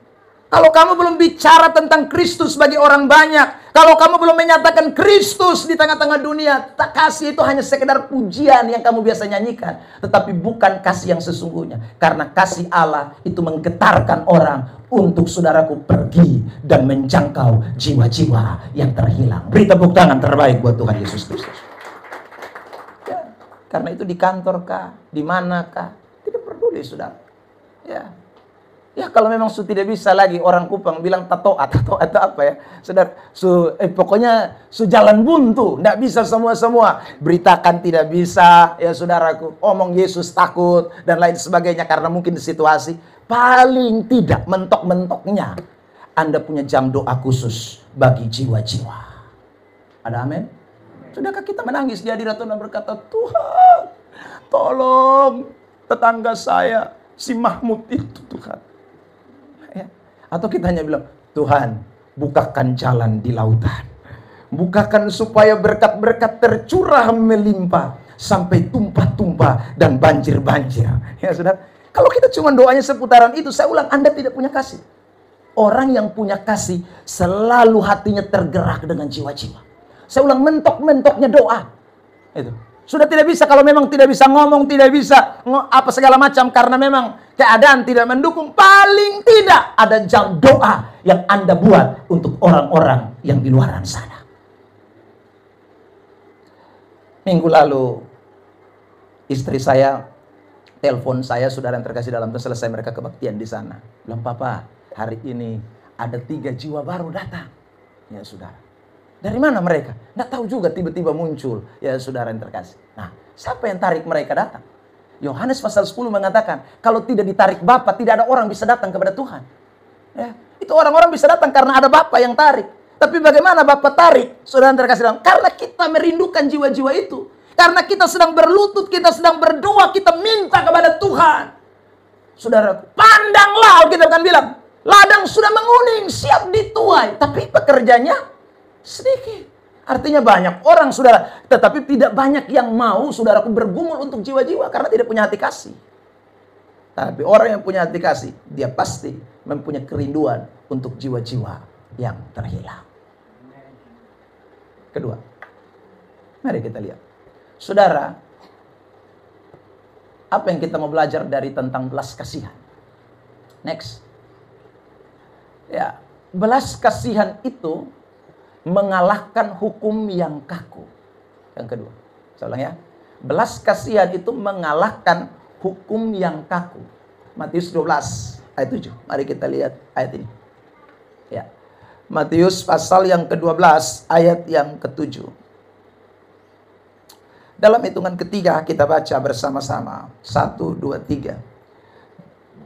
Kalau kamu belum bicara tentang Kristus bagi orang banyak, kalau kamu belum menyatakan Kristus di tengah-tengah dunia, kasih itu hanya sekedar pujian yang kamu biasa nyanyikan, tetapi bukan kasih yang sesungguhnya. Karena kasih Allah itu menggetarkan orang untuk, saudaraku, pergi dan menjangkau jiwa-jiwa yang terhilang. Beri tepuk tangan terbaik buat Tuhan Yesus Kristus. Ya, karena itu di kantor kah, di manakah, tidak peduli, saudara. Ya, kalau memang tidak bisa lagi, orang Kupang bilang tato atau apa ya, saudara, pokoknya jalan buntu, tidak bisa semua. Beritakan tidak bisa, ya saudaraku, omong Yesus takut dan lain sebagainya karena mungkin situasi. Paling tidak mentok-mentoknya Anda punya jam doa khusus bagi jiwa-jiwa. Ada amin? Sudahkah kita menangis di hadirat Tuhan dan berkata, Tuhan, tolong tetangga saya si Mahmud itu, Tuhan. Atau kita hanya bilang, Tuhan, bukakan jalan di lautan. Bukakan supaya berkat-berkat tercurah melimpah sampai tumpah-tumpah dan banjir-banjir. Ya, saudara. Kalau kita cuma doanya seputaran itu, saya ulang, Anda tidak punya kasih. Orang yang punya kasih selalu hatinya tergerak dengan jiwa-jiwa. Saya ulang, mentok-mentoknya doa. Itu. Sudah tidak bisa, kalau memang tidak bisa ngomong, tidak bisa apa segala macam karena memang keadaan tidak mendukung, paling tidak ada jam doa yang Anda buat untuk orang-orang yang di luaran sana. Minggu lalu istri saya telepon saya, saudara yang terkasih dalam Tuhan, selesai mereka kebaktian di sana. Bilang, Papa, hari ini ada 3 jiwa baru datang. Ya, saudara. Dari mana mereka? Nggak tahu juga, tiba-tiba muncul. Ya, saudara yang terkasih. Nah, siapa yang tarik mereka datang? Yohanes pasal 10 mengatakan, kalau tidak ditarik Bapa, tidak ada orang bisa datang kepada Tuhan. Ya, itu orang-orang bisa datang karena ada Bapa yang tarik. Tapi bagaimana Bapa tarik? Saudara yang terkasih dalam, karena kita merindukan jiwa-jiwa itu. Karena kita sedang berlutut, kita sedang berdoa, kita minta kepada Tuhan. Saudara, pandanglah, kita akan bilang, ladang sudah menguning, siap dituai. Tapi pekerjanya sedikit. Artinya banyak orang, saudara, tetapi tidak banyak yang mau, saudaraku, bergumul untuk jiwa-jiwa karena tidak punya hati kasih. Tapi orang yang punya hati kasih, dia pasti mempunyai kerinduan untuk jiwa-jiwa yang terhilang. Kedua, mari kita lihat. Saudara, apa yang kita mau belajar dari tentang belas kasihan? Next. Ya, belas kasihan itu mengalahkan hukum yang kaku. Yang kedua, saya ulang ya. Belas kasihan itu mengalahkan hukum yang kaku. Matius 12 ayat 7. Mari kita lihat ayat ini. Ya. Matius pasal yang ke-12 ayat yang ke-7. Dalam hitungan ketiga kita baca bersama-sama. 1, 2, 3.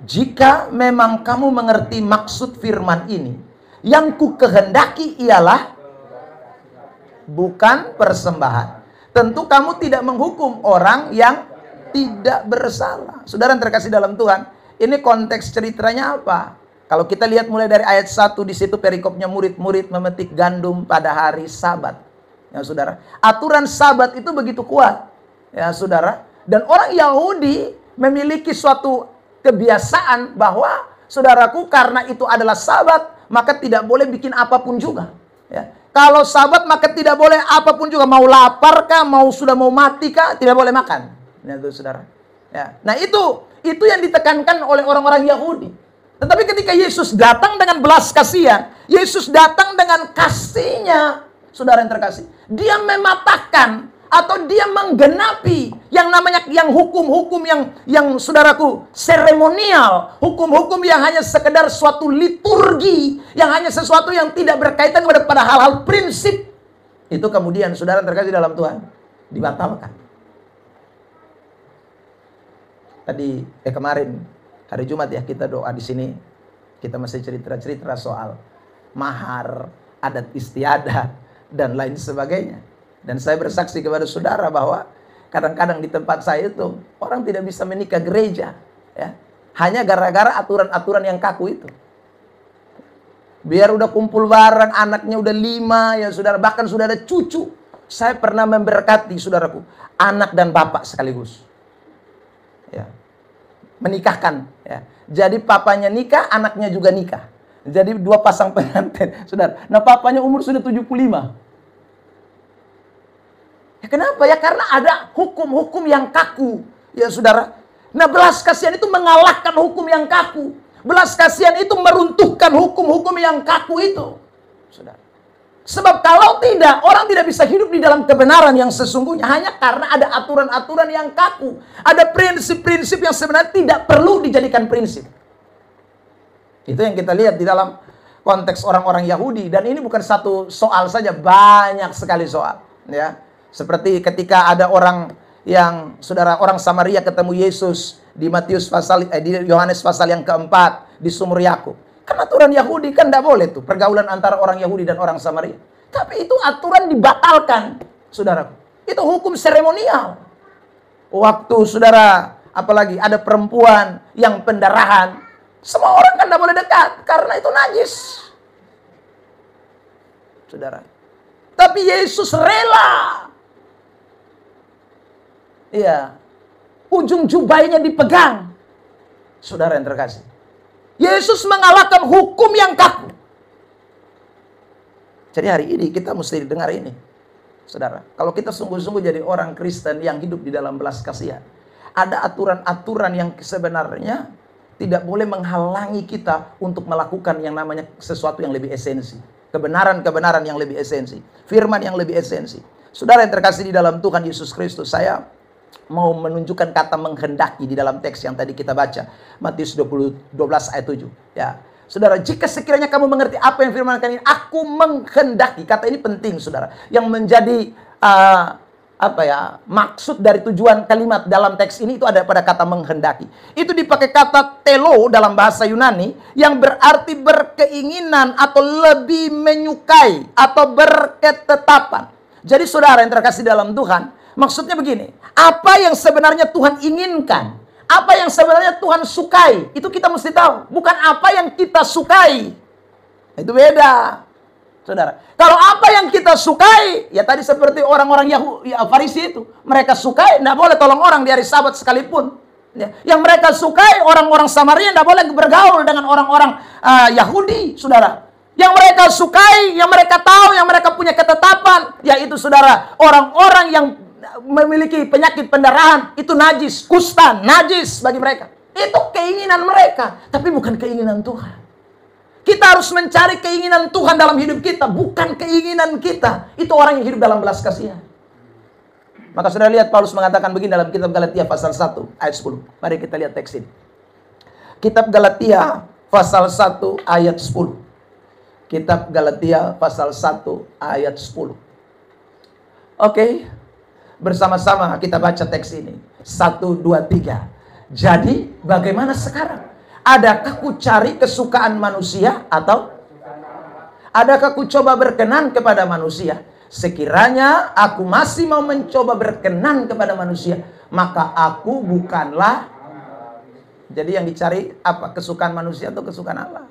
Jika memang kamu mengerti maksud firman ini, yang ku kehendaki ialah bukan persembahan. Tentu kamu tidak menghukum orang yang tidak bersalah. Saudara yang terkasih dalam Tuhan, ini konteks ceritanya apa? Kalau kita lihat mulai dari ayat 1 di situ perikopnya murid-murid memetik gandum pada hari Sabat. Ya saudara, aturan Sabat itu begitu kuat. Ya saudara, dan orang Yahudi memiliki suatu kebiasaan bahwa saudaraku karena itu adalah Sabat, maka tidak boleh bikin apapun juga. Ya. Kalau Sabat maka tidak boleh apapun juga, mau lapar kah, sudah mau mati kah, tidak boleh makan. Ya, itu saudara. Ya. Nah itu yang ditekankan oleh orang-orang Yahudi. Tetapi ketika Yesus datang dengan belas kasihan, Yesus datang dengan kasihnya, saudara yang terkasih, dia mematahkan atau dia menggenapi yang namanya hukum-hukum yang saudaraku seremonial, hukum-hukum yang hanya sekedar suatu liturgi, yang hanya sesuatu yang tidak berkaitan pada hal-hal prinsip. Itu kemudian saudara terkasih dalam Tuhan dibatalkan. Tadi kemarin hari Jumat ya kita doa di sini, kita masih cerita-cerita soal mahar, adat istiadat dan lain sebagainya. Dan saya bersaksi kepada saudara bahwa kadang-kadang di tempat saya itu orang tidak bisa menikah gereja, ya, hanya gara-gara aturan-aturan yang kaku itu. Biar udah kumpul bareng, anaknya udah 5 ya saudara, bahkan sudah ada cucu. Saya pernah memberkati saudaraku, anak dan bapak sekaligus. Ya. Menikahkan, ya. Jadi papanya nikah, anaknya juga nikah. Jadi 2 pasang pengantin, saudara. Nah, papanya umur sudah 75. Ya kenapa? Ya karena ada hukum-hukum yang kaku, ya saudara. Nah, belas kasihan itu mengalahkan hukum yang kaku. Belas kasihan itu meruntuhkan hukum-hukum yang kaku itu, saudara. Sebab kalau tidak, orang tidak bisa hidup di dalam kebenaran yang sesungguhnya hanya karena ada aturan-aturan yang kaku. Ada prinsip-prinsip yang sebenarnya tidak perlu dijadikan prinsip. Itu yang kita lihat di dalam konteks orang-orang Yahudi. Dan ini bukan satu soal saja, banyak sekali soal. Ya, seperti ketika ada orang yang, saudara, orang Samaria ketemu Yesus di di Yohanes pasal yang keempat di sumur Yakub. Kan aturan Yahudi kan tidak boleh tuh pergaulan antara orang Yahudi dan orang Samaria. Tapi itu aturan dibatalkan, saudara. Itu hukum seremonial. Waktu saudara, apalagi ada perempuan yang pendarahan, semua orang kan tidak boleh dekat karena itu najis, saudara. Tapi Yesus rela. Iya. Ujung jubahnya dipegang, saudara yang terkasih. Yesus mengalahkan hukum yang kaku. Jadi hari ini kita mesti dengar ini, saudara. Kalau kita sungguh-sungguh jadi orang Kristen yang hidup di dalam belas kasihan, ada aturan-aturan yang sebenarnya tidak boleh menghalangi kita untuk melakukan yang namanya sesuatu yang lebih esensi. Kebenaran-kebenaran yang lebih esensi. Firman yang lebih esensi. Saudara yang terkasih di dalam Tuhan Yesus Kristus, saya mau menunjukkan kata menghendaki di dalam teks yang tadi kita baca, Matius 12 ayat 7. Ya, saudara, jika sekiranya kamu mengerti apa yang firman ini, aku menghendaki. Kata ini penting, saudara. Yang menjadi maksud dari tujuan kalimat dalam teks ini itu ada pada kata menghendaki. Itu dipakai kata telo dalam bahasa Yunani yang berarti berkeinginan atau lebih menyukai atau berketetapan. Jadi saudara yang terkasih dalam Tuhan, maksudnya begini, apa yang sebenarnya Tuhan inginkan, apa yang sebenarnya Tuhan sukai, itu kita mesti tahu. Bukan apa yang kita sukai. Itu beda, saudara. Kalau apa yang kita sukai, ya tadi seperti orang-orang Farisi itu, mereka sukai, tidak boleh tolong orang di hari Sabat sekalipun. Ya. Yang mereka sukai, orang-orang Samaria tidak boleh bergaul dengan orang-orang Yahudi, saudara. Yang mereka sukai, yang mereka tahu, yang mereka punya ketetapan, yaitu saudara, orang-orang yang memiliki penyakit pendarahan, itu najis, kusta, najis bagi mereka. Itu keinginan mereka, tapi bukan keinginan Tuhan. Kita harus mencari keinginan Tuhan dalam hidup kita, bukan keinginan kita. Itu orang yang hidup dalam belas kasihan. Maka saudara lihat Paulus mengatakan begini dalam kitab Galatia pasal 1 ayat 10. Mari kita lihat teks ini. Kitab Galatia pasal 1 ayat 10. Kitab Galatia pasal 1 ayat 10. Oke. Bersama-sama kita baca teks ini. 1, 2, 3. Jadi bagaimana sekarang? Adakah ku cari kesukaan manusia atau adakah ku coba berkenan kepada manusia? Sekiranya aku masih mau mencoba berkenan kepada manusia, maka aku bukanlah Jadi yang dicari apa? Kesukaan manusia atau kesukaan Allah?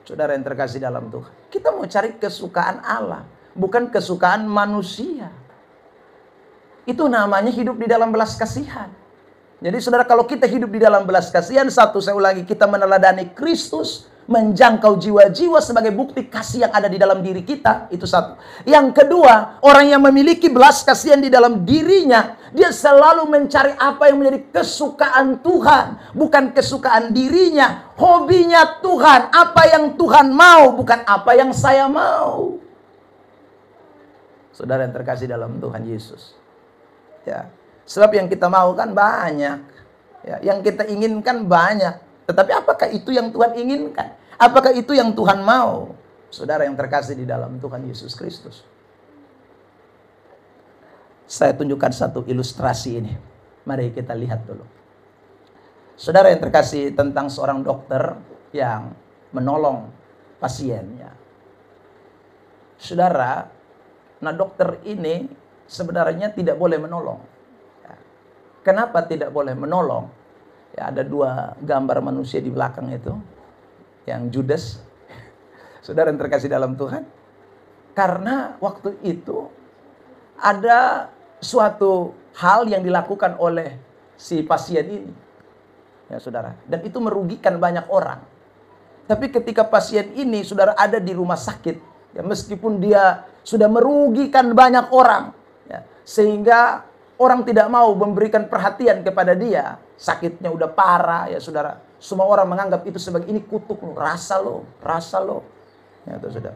Saudara yang terkasih dalam Tuhan, kita mau cari kesukaan Allah, bukan kesukaan manusia. Itu namanya hidup di dalam belas kasihan. Jadi saudara, kalau kita hidup di dalam belas kasihan, satu, saya ulangi, kita meneladani Kristus, menjangkau jiwa-jiwa sebagai bukti kasih yang ada di dalam diri kita, itu satu. Yang kedua, orang yang memiliki belas kasihan di dalam dirinya, dia selalu mencari apa yang menjadi kesukaan Tuhan, bukan kesukaan dirinya. Hobinya Tuhan, apa yang Tuhan mau, bukan apa yang saya mau. Saudara yang terkasih dalam Tuhan Yesus, ya, sebab yang kita mau kan banyak, ya, yang kita inginkan banyak. Tetapi apakah itu yang Tuhan inginkan? Apakah itu yang Tuhan mau? Saudara yang terkasih di dalam Tuhan Yesus Kristus, saya tunjukkan satu ilustrasi ini. Mari kita lihat dulu. Saudara yang terkasih, tentang seorang dokter yang menolong pasiennya. Saudara, nah dokter ini sebenarnya tidak boleh menolong. Kenapa tidak boleh menolong? Ya, ada dua gambar manusia di belakang itu, yang Judas. Saudara yang terkasih dalam Tuhan, karena waktu itu ada suatu hal yang dilakukan oleh si pasien ini, ya saudara, dan itu merugikan banyak orang. Tapi ketika pasien ini, saudara, ada di rumah sakit, ya, meskipun dia sudah merugikan banyak orang, ya, sehingga orang tidak mau memberikan perhatian kepada dia, sakitnya udah parah, ya saudara. Semua orang menganggap itu sebagai, ini kutuk lo, rasa lo. Ya, itu saudara.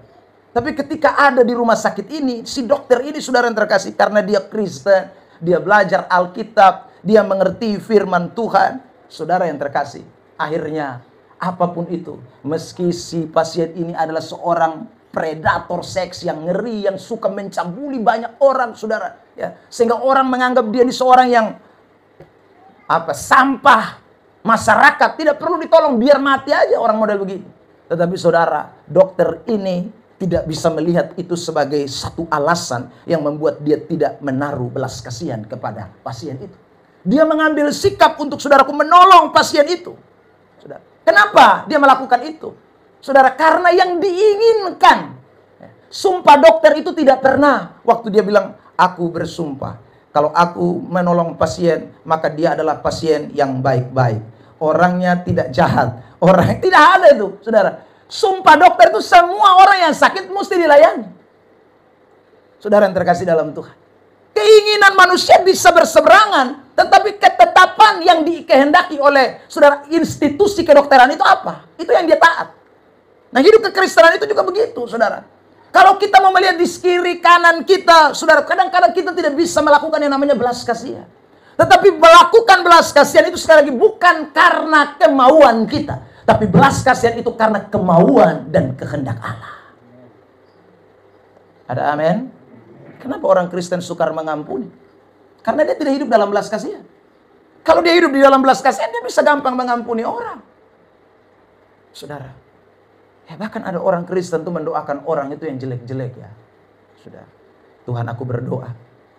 Tapi ketika ada di rumah sakit ini, si dokter ini, saudara yang terkasih, karena dia Kristen, dia belajar Alkitab, dia mengerti firman Tuhan, saudara yang terkasih, akhirnya apapun itu, meski si pasien ini adalah seorang predator seks yang ngeri, yang suka mencabuli banyak orang, saudara, ya, sehingga orang menganggap dia ini seorang yang sampah masyarakat, tidak perlu ditolong, biar mati aja orang model begitu. Tetapi saudara, dokter ini tidak bisa melihat itu sebagai satu alasan yang membuat dia tidak menaruh belas kasihan kepada pasien itu. Dia mengambil sikap untuk, saudaraku, menolong pasien itu. Saudara, kenapa dia melakukan itu? Saudara, karena yang diinginkan. Sumpah dokter itu tidak pernah, waktu dia bilang, aku bersumpah, kalau aku menolong pasien, maka dia adalah pasien yang baik-baik. Orangnya tidak jahat. Orang tidak ada itu, saudara. Sumpah dokter itu semua orang yang sakit mesti dilayani. Saudara yang terkasih dalam Tuhan, keinginan manusia bisa berseberangan, tetapi ketetapan yang dikehendaki oleh, saudara, institusi kedokteran itu apa? Itu yang dia taat. Nah, hidup kekristenan itu juga begitu, saudara. Kalau kita mau melihat di kiri kanan kita, saudara, kadang-kadang kita tidak bisa melakukan yang namanya belas kasihan. Tetapi melakukan belas kasihan itu sekali lagi bukan karena kemauan kita, tapi belas kasihan itu karena kemauan dan kehendak Allah. Ada amin? Kenapa orang Kristen sukar mengampuni? Karena dia tidak hidup dalam belas kasihan. Kalau dia hidup di dalam belas kasihan, dia bisa gampang mengampuni orang. Saudara, ya, bahkan ada orang Kristen tuh mendoakan orang itu yang jelek-jelek, ya. Sudah, Tuhan, aku berdoa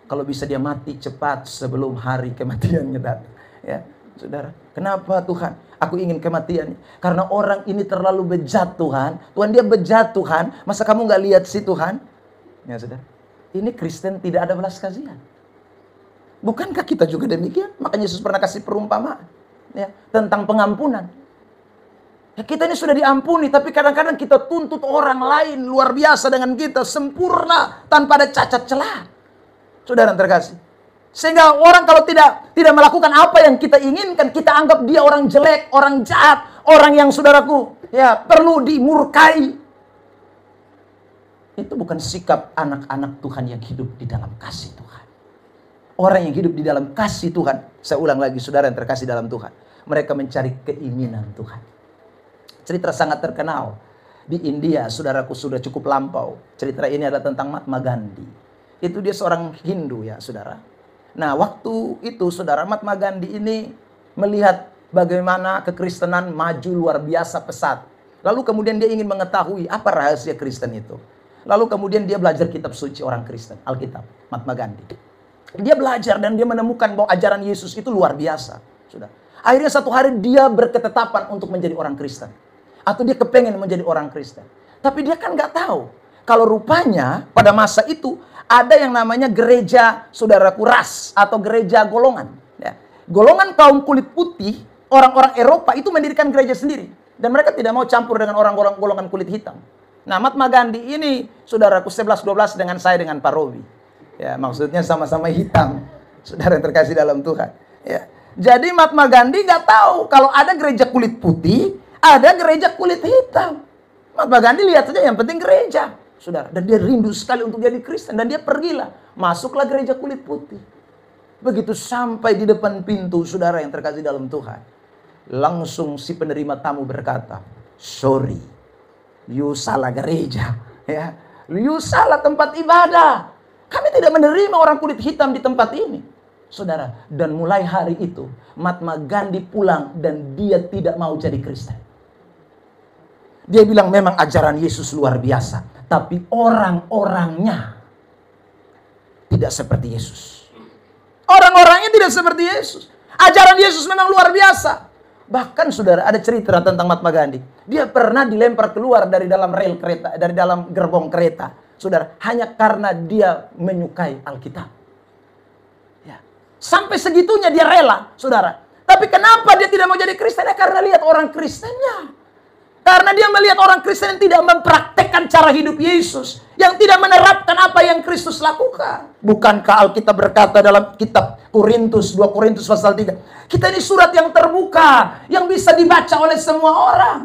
kalau bisa dia mati cepat sebelum hari kematiannya datang. Ya, saudara, kenapa Tuhan? Aku ingin kematiannya. Karena orang ini terlalu bejat, Tuhan. Tuhan, dia bejat, Tuhan. Masa kamu nggak lihat sih, Tuhan? Ya, saudara, ini Kristen tidak ada belas kasihan. Bukankah kita juga demikian? Makanya Yesus pernah kasih perumpamaan, ya, tentang pengampunan. Ya, kita ini sudah diampuni, tapi kadang-kadang kita tuntut orang lain luar biasa dengan kita, sempurna, tanpa ada cacat celah. Saudara yang terkasih, sehingga orang kalau tidak melakukan apa yang kita inginkan, kita anggap dia orang jelek, orang jahat, orang yang, saudaraku, ya, perlu dimurkai. Itu bukan sikap anak-anak Tuhan yang hidup di dalam kasih Tuhan. Orang yang hidup di dalam kasih Tuhan, saya ulang lagi, saudara yang terkasih dalam Tuhan, mereka mencari keinginan Tuhan. Cerita sangat terkenal di India, saudaraku, sudah cukup lampau. Cerita ini adalah tentang Mahatma Gandhi. Itu dia seorang Hindu, ya saudara. Nah, waktu itu, saudara, Mahatma Gandhi ini melihat bagaimana kekristenan maju luar biasa pesat. Lalu kemudian dia ingin mengetahui apa rahasia Kristen itu. Lalu kemudian dia belajar kitab suci orang Kristen, Alkitab, Mahatma Gandhi. Dia belajar dan dia menemukan bahwa ajaran Yesus itu luar biasa. Sudah. Akhirnya satu hari dia berketetapan untuk menjadi orang Kristen. Atau dia kepengen menjadi orang Kristen. Tapi dia kan nggak tahu. Kalau rupanya pada masa itu ada yang namanya gereja saudaraku ras atau gereja golongan. Ya. Golongan kaum kulit putih, orang-orang Eropa itu mendirikan gereja sendiri. Dan mereka tidak mau campur dengan orang-orang golongan kulit hitam. Nah, Mahatma Gandhi ini saudaraku 11-12 dengan saya dengan Pak Robi. Ya, maksudnya sama-sama hitam. Saudara yang terkasih dalam Tuhan. Ya. Jadi Mahatma Gandhi nggak tahu kalau ada gereja kulit putih, ada gereja kulit hitam. Mahatma Gandhi lihat saja yang penting gereja, saudara. Dan dia rindu sekali untuk jadi Kristen. Dan dia pergilah, masuklah gereja kulit putih. Begitu sampai di depan pintu, saudara yang terkasih dalam Tuhan. Langsung si penerima tamu berkata, sorry, you salah gereja. Ya. You salah tempat ibadah. Kami tidak menerima orang kulit hitam di tempat ini. Saudara, dan mulai hari itu, Mahatma Gandhi pulang dan dia tidak mau jadi Kristen. Dia bilang memang ajaran Yesus luar biasa. Tapi orang-orangnya tidak seperti Yesus. Orang-orangnya tidak seperti Yesus. Ajaran Yesus memang luar biasa. Bahkan saudara, ada cerita tentang Mahatma Gandhi. Dia pernah dilempar keluar dari dalam rel kereta, dari dalam gerbong kereta. Saudara, hanya karena dia menyukai Alkitab. Ya. Sampai segitunya dia rela, saudara. Tapi kenapa dia tidak mau jadi Kristen? Ya, karena lihat orang Kristennya. Karena dia melihat orang Kristen yang tidak mempraktekkan cara hidup Yesus. Yang tidak menerapkan apa yang Kristus lakukan. Bukankah Alkitab berkata dalam kitab Korintus, 2 Korintus pasal 3. Kita ini surat yang terbuka. Yang bisa dibaca oleh semua orang.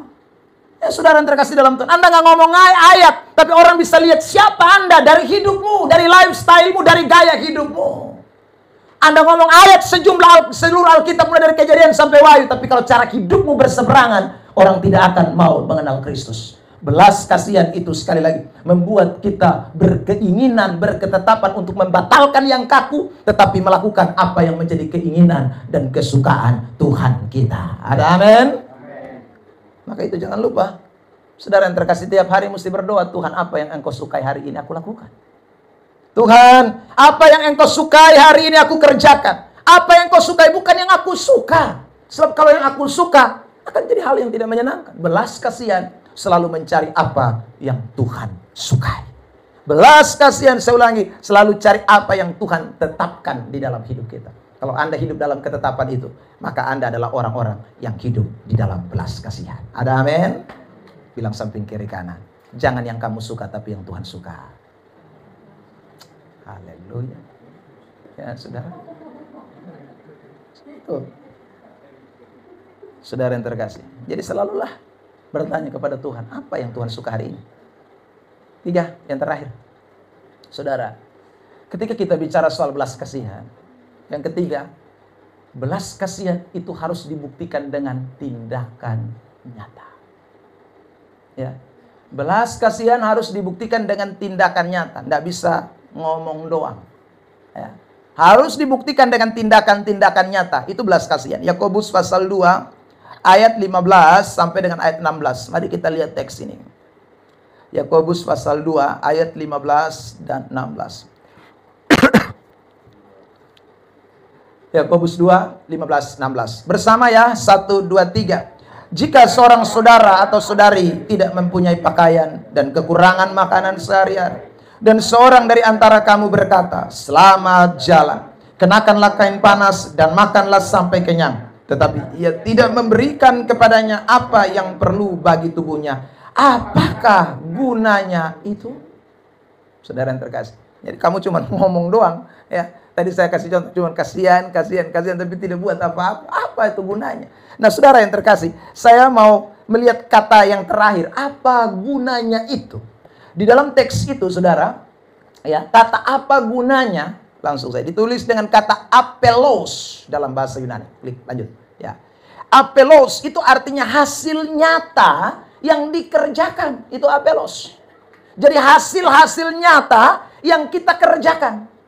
Ya saudara yang terkasih dalam Tuhan. Anda nggak ngomong ayat. Tapi orang bisa lihat siapa Anda dari hidupmu. Dari lifestyle-mu, dari gaya hidupmu. Anda ngomong ayat seluruh Alkitab mulai dari Kejadian sampai Wahyu. Tapi kalau cara hidupmu berseberangan, orang tidak akan mau mengenal Kristus. Belas kasihan itu sekali lagi membuat kita berkeinginan, berketetapan untuk membatalkan yang kaku, tetapi melakukan apa yang menjadi keinginan dan kesukaan Tuhan kita. Ada amin? Maka itu jangan lupa, saudara yang terkasih, tiap hari mesti berdoa, Tuhan apa yang engkau sukai hari ini aku lakukan. Tuhan, apa yang engkau sukai hari ini aku kerjakan. Apa yang engkau sukai bukan yang aku suka. Sebab kalau yang aku suka akan jadi hal yang tidak menyenangkan. Belas kasihan selalu mencari apa yang Tuhan sukai. Belas kasihan, saya ulangi, selalu cari apa yang Tuhan tetapkan di dalam hidup kita. Kalau Anda hidup dalam ketetapan itu, maka Anda adalah orang-orang yang hidup di dalam belas kasihan. Ada amin? Bilang samping kiri kanan. Jangan yang kamu suka, tapi yang Tuhan suka. Haleluya. Ya, saudara. Tuh. Saudara yang terkasih. Jadi selalulah bertanya kepada Tuhan, apa yang Tuhan suka hari ini? 3, yang terakhir. Saudara, ketika kita bicara soal belas kasihan, yang ketiga, belas kasihan itu harus dibuktikan dengan tindakan nyata. Ya. Belas kasihan harus dibuktikan dengan tindakan nyata. Tidak bisa ngomong doang. Ya. Harus dibuktikan dengan tindakan-tindakan nyata. Itu belas kasihan. Yakobus pasal 2 ayat 15 sampai dengan ayat 16. Mari kita lihat teks ini. Yakobus pasal 2 ayat 15 dan 16. Yakobus 2, 15, 16. Bersama ya, 1, 2, 3. Jika seorang saudara atau saudari tidak mempunyai pakaian dan kekurangan makanan sehari-hari, dan seorang dari antara kamu berkata, selamat jalan, kenakanlah kain panas dan makanlah sampai kenyang, tetapi ia tidak memberikan kepadanya apa yang perlu bagi tubuhnya, apakah gunanya itu? Saudara yang terkasih, jadi kamu cuma ngomong doang, ya. Tadi saya kasih contoh, cuma kasihan, tapi tidak buat apa-apa. Apa itu gunanya? Nah, saudara yang terkasih, saya mau melihat kata yang terakhir. Apa gunanya itu? Di dalam teks itu, saudara, ya, kata apa gunanya, langsung saya ditulis dengan kata apelos dalam bahasa Yunani. Klik, lanjut. Ya. Apelos itu artinya hasil nyata yang dikerjakan. Itu apelos. Jadi hasil-hasil nyata yang kita kerjakan.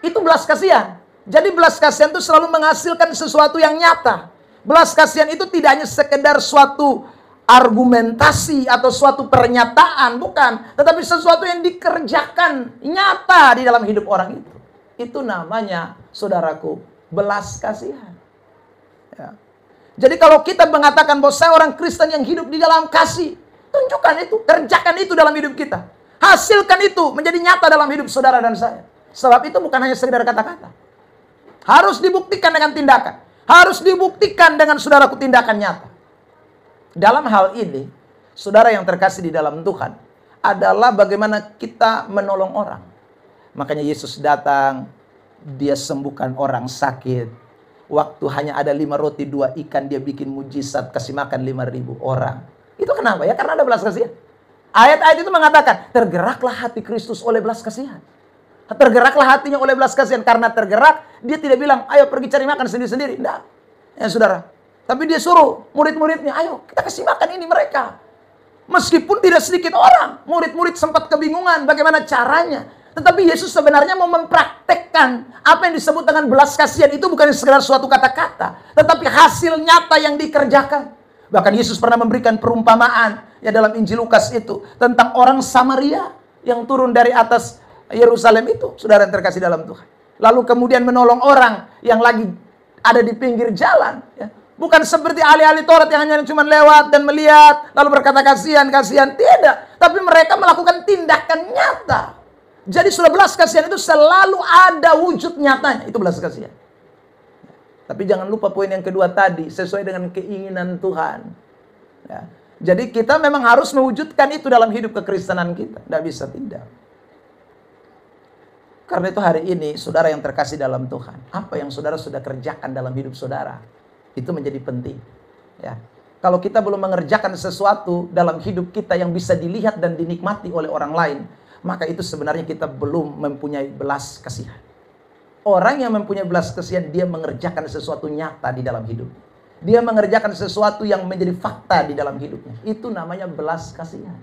Itu belas kasihan. Jadi belas kasihan itu selalu menghasilkan sesuatu yang nyata. Belas kasihan itu tidak hanya sekedar suatu argumentasi atau suatu pernyataan, bukan. Tetapi sesuatu yang dikerjakan nyata di dalam hidup orang itu. Itu namanya, saudaraku, belas kasihan. Ya. Jadi kalau kita mengatakan bahwa saya orang Kristen yang hidup di dalam kasih, tunjukkan itu, kerjakan itu dalam hidup kita. Hasilkan itu menjadi nyata dalam hidup saudara dan saya. Sebab itu bukan hanya sekedar kata-kata. Harus dibuktikan dengan tindakan. Harus dibuktikan dengan saudaraku tindakan nyata. Dalam hal ini, saudara yang terkasih di dalam Tuhan, adalah bagaimana kita menolong orang. Makanya Yesus datang, dia sembuhkan orang sakit. Waktu hanya ada 5 roti 2 ikan, dia bikin mujizat, kasih makan 5.000 orang. Itu kenapa ya? Karena ada belas kasihan. Ayat-ayat itu mengatakan, tergeraklah hati Kristus oleh belas kasihan. Tergeraklah hatinya oleh belas kasihan. Karena tergerak, dia tidak bilang, ayo pergi cari makan sendiri-sendiri. Tidak, ya saudara. Tapi dia suruh murid-muridnya, ayo kita kasih makan ini mereka. Meskipun tidak sedikit orang, murid-murid sempat kebingungan bagaimana caranya. Tetapi Yesus sebenarnya mau mempraktekkan apa yang disebut dengan belas kasihan itu bukan sekedar suatu kata-kata, tetapi hasil nyata yang dikerjakan. Bahkan Yesus pernah memberikan perumpamaan ya dalam Injil Lukas itu tentang orang Samaria yang turun dari atas Yerusalem itu, saudara yang terkasih dalam Tuhan. Lalu kemudian menolong orang yang lagi ada di pinggir jalan. Ya. Bukan seperti ahli-ahli Taurat yang hanya cuma lewat dan melihat lalu berkata kasihan, kasihan. Tidak. Tapi mereka melakukan tindakan nyata. Jadi sudah belas kasihan itu selalu ada wujud nyatanya. Itu belas kasihan. Tapi jangan lupa poin yang kedua tadi, sesuai dengan keinginan Tuhan. Ya. Jadi kita memang harus mewujudkan itu dalam hidup kekristenan kita. Tidak bisa tidak. Karena itu hari ini, saudara yang terkasih dalam Tuhan, apa yang saudara sudah kerjakan dalam hidup saudara, itu menjadi penting. Ya. Kalau kita belum mengerjakan sesuatu dalam hidup kita yang bisa dilihat dan dinikmati oleh orang lain, maka itu sebenarnya kita belum mempunyai belas kasihan. Orang yang mempunyai belas kasihan, dia mengerjakan sesuatu nyata di dalam hidup. Dia mengerjakan sesuatu yang menjadi fakta di dalam hidupnya. Itu namanya belas kasihan.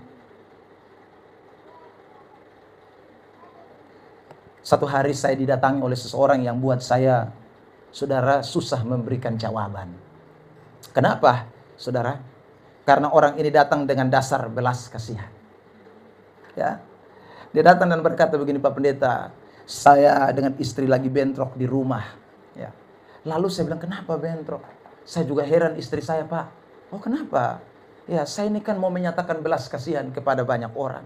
Satu hari saya didatangi oleh seseorang yang buat saya, saudara, susah memberikan jawaban. Kenapa, saudara? Karena orang ini datang dengan dasar belas kasihan. Ya. Dia datang dan berkata begini, Pak Pendeta, saya dengan istri lagi bentrok di rumah. Ya. Lalu saya bilang, kenapa bentrok? Saya juga heran istri saya, Pak. Oh kenapa? Ya saya ini kan mau menyatakan belas kasihan kepada banyak orang.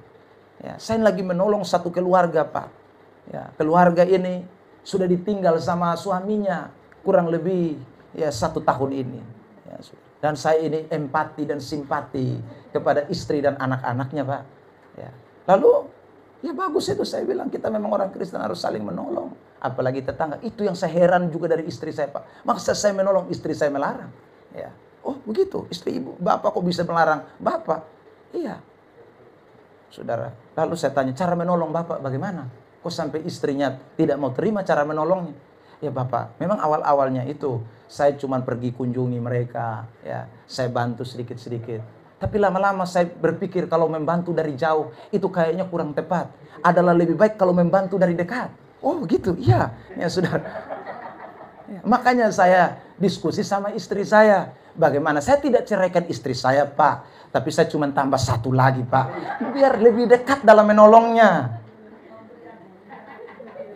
Ya, saya lagi menolong satu keluarga, Pak. Ya, keluarga ini sudah ditinggal sama suaminya kurang lebih ya 1 tahun ini. Ya, dan saya ini empati dan simpati kepada istri dan anak-anaknya, Pak. Ya. Lalu ya bagus itu, saya bilang kita memang orang Kristen harus saling menolong. Apalagi tetangga. Itu yang saya heran juga dari istri saya, Pak. Maksud saya menolong, istri saya melarang. Ya. Oh begitu, istri ibu, bapak kok bisa melarang? Bapak, iya. Saudara, lalu saya tanya, cara menolong bapak bagaimana? Kok sampai istrinya tidak mau terima cara menolongnya? Ya bapak, memang awal-awalnya itu saya cuma pergi kunjungi mereka. Ya, saya bantu sedikit-sedikit. Tapi lama-lama saya berpikir kalau membantu dari jauh itu kayaknya kurang tepat. Adalah lebih baik kalau membantu dari dekat. Oh gitu, iya. Ya sudah. Ya, makanya saya diskusi sama istri saya. Bagaimana? Saya tidak ceraikan istri saya, Pak. Tapi saya cuma tambah 1 lagi, Pak. Biar lebih dekat dalam menolongnya.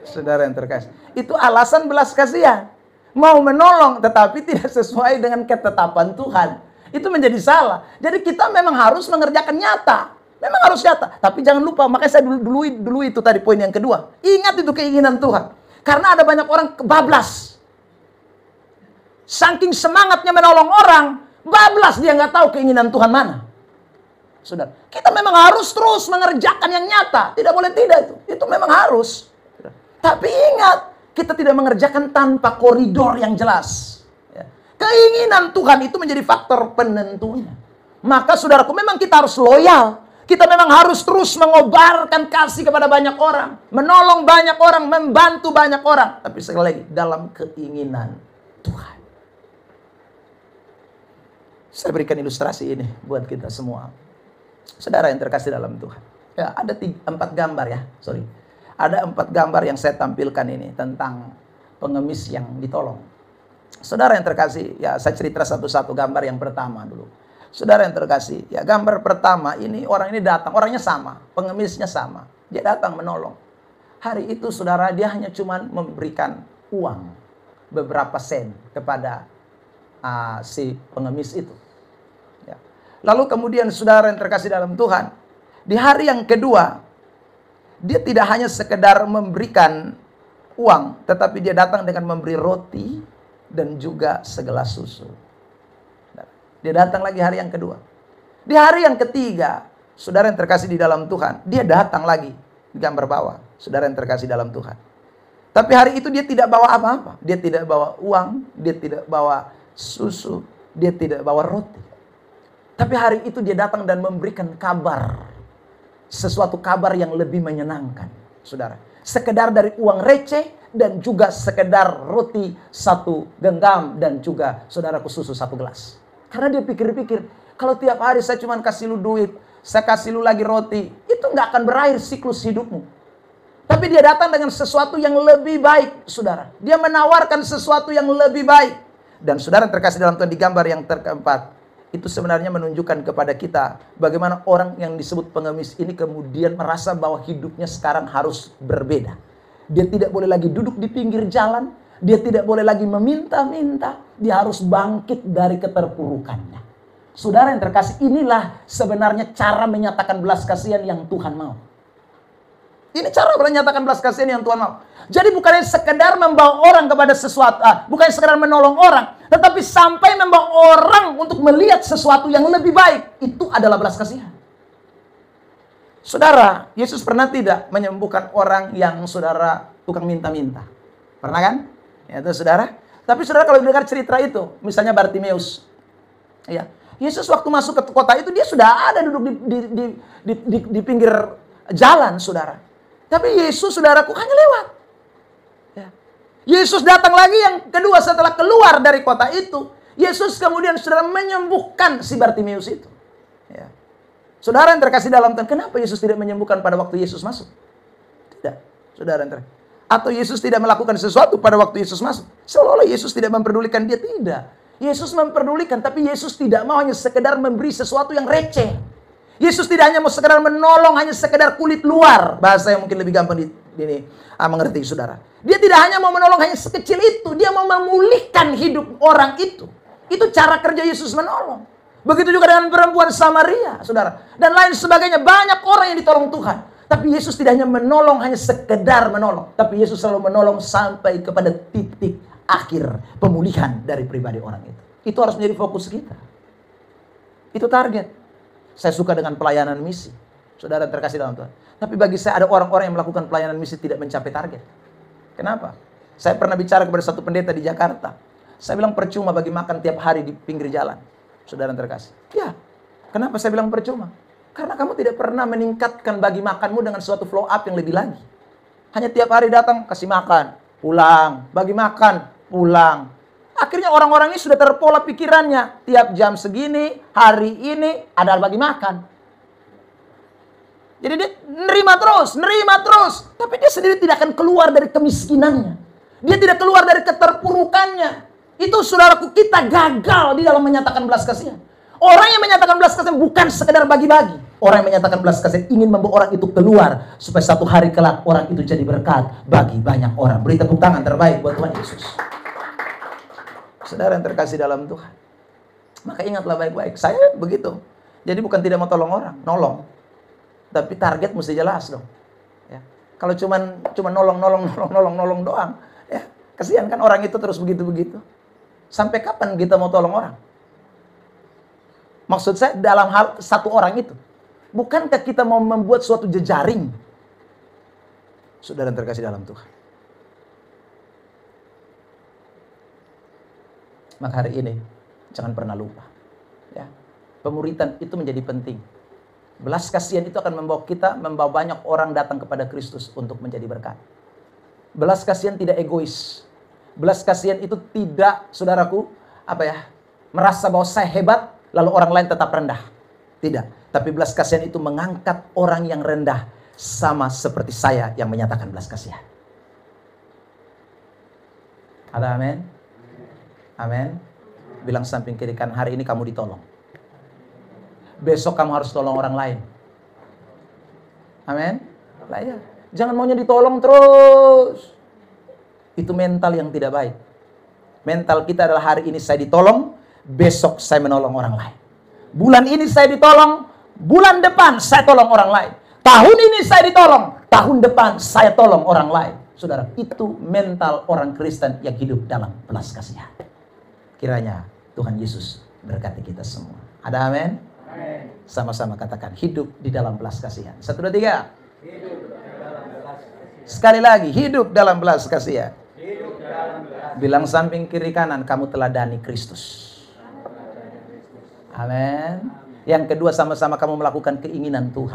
Saudara yang terkasih. Itu alasan belas kasihan. Mau menolong tetapi tidak sesuai dengan ketetapan Tuhan. Itu menjadi salah. Jadi kita memang harus mengerjakan nyata. Memang harus nyata. Tapi jangan lupa, makanya saya dulu itu tadi poin yang kedua. Ingat itu keinginan Tuhan. Karena ada banyak orang kebablas. Saking semangatnya menolong orang, bablas dia nggak tahu keinginan Tuhan mana. Saudara, kita memang harus terus mengerjakan yang nyata. Tidak boleh tidak itu. Itu memang harus. Tapi ingat, kita tidak mengerjakan tanpa koridor yang jelas. Keinginan Tuhan itu menjadi faktor penentunya. Maka saudaraku, memang kita harus loyal. Kita memang harus terus mengobarkan kasih kepada banyak orang. Menolong banyak orang, membantu banyak orang. Tapi sekali lagi, dalam keinginan Tuhan. Saya berikan ilustrasi ini buat kita semua. Saudara yang terkasih dalam Tuhan. Ya, ada 4 gambar ya, sorry. Ada 4 gambar yang saya tampilkan ini tentang pengemis yang ditolong. Saudara yang terkasih, ya saya cerita satu-satu gambar yang pertama dulu. Saudara yang terkasih, ya gambar pertama ini orang ini datang, orangnya sama, pengemisnya sama. Dia datang menolong. Hari itu saudara, dia hanya cuma memberikan uang beberapa sen kepada si pengemis itu. Ya. Lalu kemudian saudara yang terkasih dalam Tuhan, di hari yang kedua, dia tidak hanya sekedar memberikan uang, tetapi dia datang dengan memberi roti dan juga segelas susu. Dia datang lagi hari yang kedua. Di hari yang ketiga, saudara yang terkasih di dalam Tuhan, dia datang lagi di gambar bawah. Saudara yang terkasih dalam Tuhan. Tapi hari itu dia tidak bawa apa-apa. Dia tidak bawa uang, dia tidak bawa susu, dia tidak bawa roti. Tapi hari itu dia datang dan memberikan kabar. Sesuatu kabar yang lebih menyenangkan, saudara. Sekedar dari uang receh dan juga sekedar roti 1 genggam dan juga saudaraku susu 1 gelas. Karena dia pikir-pikir, kalau tiap hari saya cuma kasih lu duit, saya kasih lu lagi roti, itu nggak akan berakhir siklus hidupmu. Tapi dia datang dengan sesuatu yang lebih baik, saudara. Dia menawarkan sesuatu yang lebih baik. Dan saudara yang terkasih dalam Tuhan, di gambar yang keempat, itu sebenarnya menunjukkan kepada kita bagaimana orang yang disebut pengemis ini kemudian merasa bahwa hidupnya sekarang harus berbeda. Dia tidak boleh lagi duduk di pinggir jalan. Dia tidak boleh lagi meminta-minta. Dia harus bangkit dari keterpurukannya. Saudara yang terkasih, inilah sebenarnya cara menyatakan belas kasihan yang Tuhan mau. Ini cara menyatakan belas kasihan yang Tuhan mau. Jadi bukannya sekedar membawa orang kepada sesuatu, bukan sekedar menolong orang, tetapi sampai membawa orang untuk melihat sesuatu yang lebih baik. Itu adalah belas kasihan. Saudara, Yesus pernah tidak menyembuhkan orang yang saudara tukang minta-minta? Pernah kan? Ya, itu saudara. Tapi saudara kalau dengar cerita itu, misalnya Bartimeus, ya, Yesus waktu masuk ke kota itu dia sudah ada duduk di pinggir jalan, saudara. Tapi Yesus, saudaraku, hanya lewat. Ya. Yesus datang lagi yang kedua setelah keluar dari kota itu. Yesus kemudian saudara menyembuhkan si Bartimeus itu. Ya. Saudara yang terkasih dalam Tuhan, kenapa Yesus tidak menyembuhkan pada waktu Yesus masuk? Tidak, saudara yang terkasih. Atau Yesus tidak melakukan sesuatu pada waktu Yesus masuk. Seolah-olah Yesus tidak memperdulikan dia, tidak. Yesus memperdulikan, tapi Yesus tidak mau hanya sekedar memberi sesuatu yang receh. Yesus tidak hanya mau sekedar menolong, hanya sekedar kulit luar. Bahasa yang mungkin lebih gampang mengerti, saudara. Dia tidak hanya mau menolong hanya sekecil itu. Dia mau memulihkan hidup orang itu. Itu cara kerja Yesus menolong. Begitu juga dengan perempuan Samaria, saudara. Dan lain sebagainya. Banyak orang yang ditolong Tuhan. Tapi Yesus tidak hanya menolong, hanya sekedar menolong. Tapi Yesus selalu menolong sampai kepada titik akhir pemulihan dari pribadi orang itu. Itu harus menjadi fokus kita. Itu target. Saya suka dengan pelayanan misi. Saudara terkasih dalam Tuhan. Tapi bagi saya ada orang-orang yang melakukan pelayanan misi tidak mencapai target. Kenapa? Saya pernah bicara kepada satu pendeta di Jakarta. Saya bilang percuma bagi makan tiap hari di pinggir jalan. Saudara terkasih. Ya. Kenapa saya bilang percuma? Karena kamu tidak pernah meningkatkan bagi makanmu dengan suatu flow up yang lebih lagi. Hanya tiap hari datang, kasih makan, pulang, bagi makan, pulang. Akhirnya orang-orang ini sudah terpola pikirannya. Tiap jam segini, hari ini, ada bagi makan. Jadi dia nerima terus. Tapi dia sendiri tidak akan keluar dari kemiskinannya. Dia tidak keluar dari keterpurukannya. Itu saudaraku, kita gagal di dalam menyatakan belas kasihan. Orang yang menyatakan belas kasihan bukan sekedar bagi-bagi. Orang yang menyatakan belas kasihan ingin membawa orang itu keluar. Supaya satu hari kelak orang itu jadi berkat bagi banyak orang. Beri tepuk tangan terbaik buat Tuhan Yesus. Saudara yang terkasih dalam Tuhan. Maka ingatlah baik-baik. Saya begitu. Jadi bukan tidak mau tolong orang. Nolong. Tapi target mesti jelas dong. Ya. Kalau cuma nolong doang. Ya. Kasihan kan orang itu terus begitu-begitu. Sampai kapan kita mau tolong orang? Maksud saya dalam hal satu orang itu. Bukankah kita mau membuat suatu jejaring? Saudara yang terkasih dalam Tuhan. Maka hari ini jangan pernah lupa. Ya. Pemuritan itu menjadi penting. Belas kasihan itu akan membawa banyak orang datang kepada Kristus untuk menjadi berkat. Belas kasihan tidak egois. Belas kasihan itu tidak, saudaraku, merasa bahwa saya hebat, lalu orang lain tetap rendah. Tidak. Tapi belas kasihan itu mengangkat orang yang rendah, sama seperti saya yang menyatakan belas kasihan. Ada amin? Amin. Bilang samping kiri kan, hari ini kamu ditolong. Besok kamu harus tolong orang lain. Amin. Lah ya. Jangan maunya ditolong terus. Itu mental yang tidak baik. Mental kita adalah hari ini saya ditolong, besok saya menolong orang lain. Bulan ini saya ditolong, bulan depan saya tolong orang lain. Tahun ini saya ditolong, tahun depan saya tolong orang lain. Saudara, itu mental orang Kristen yang hidup dalam belas kasihan. Kiranya Tuhan Yesus berkati kita semua. Ada amin? Sama-sama katakan, hidup di dalam belas kasihan. 1, 2, 3. Sekali lagi, hidup dalam belas kasihan. Bilang samping kiri kanan, kamu teladani Kristus. Amin. Yang kedua, sama-sama kamu melakukan keinginan Tuhan.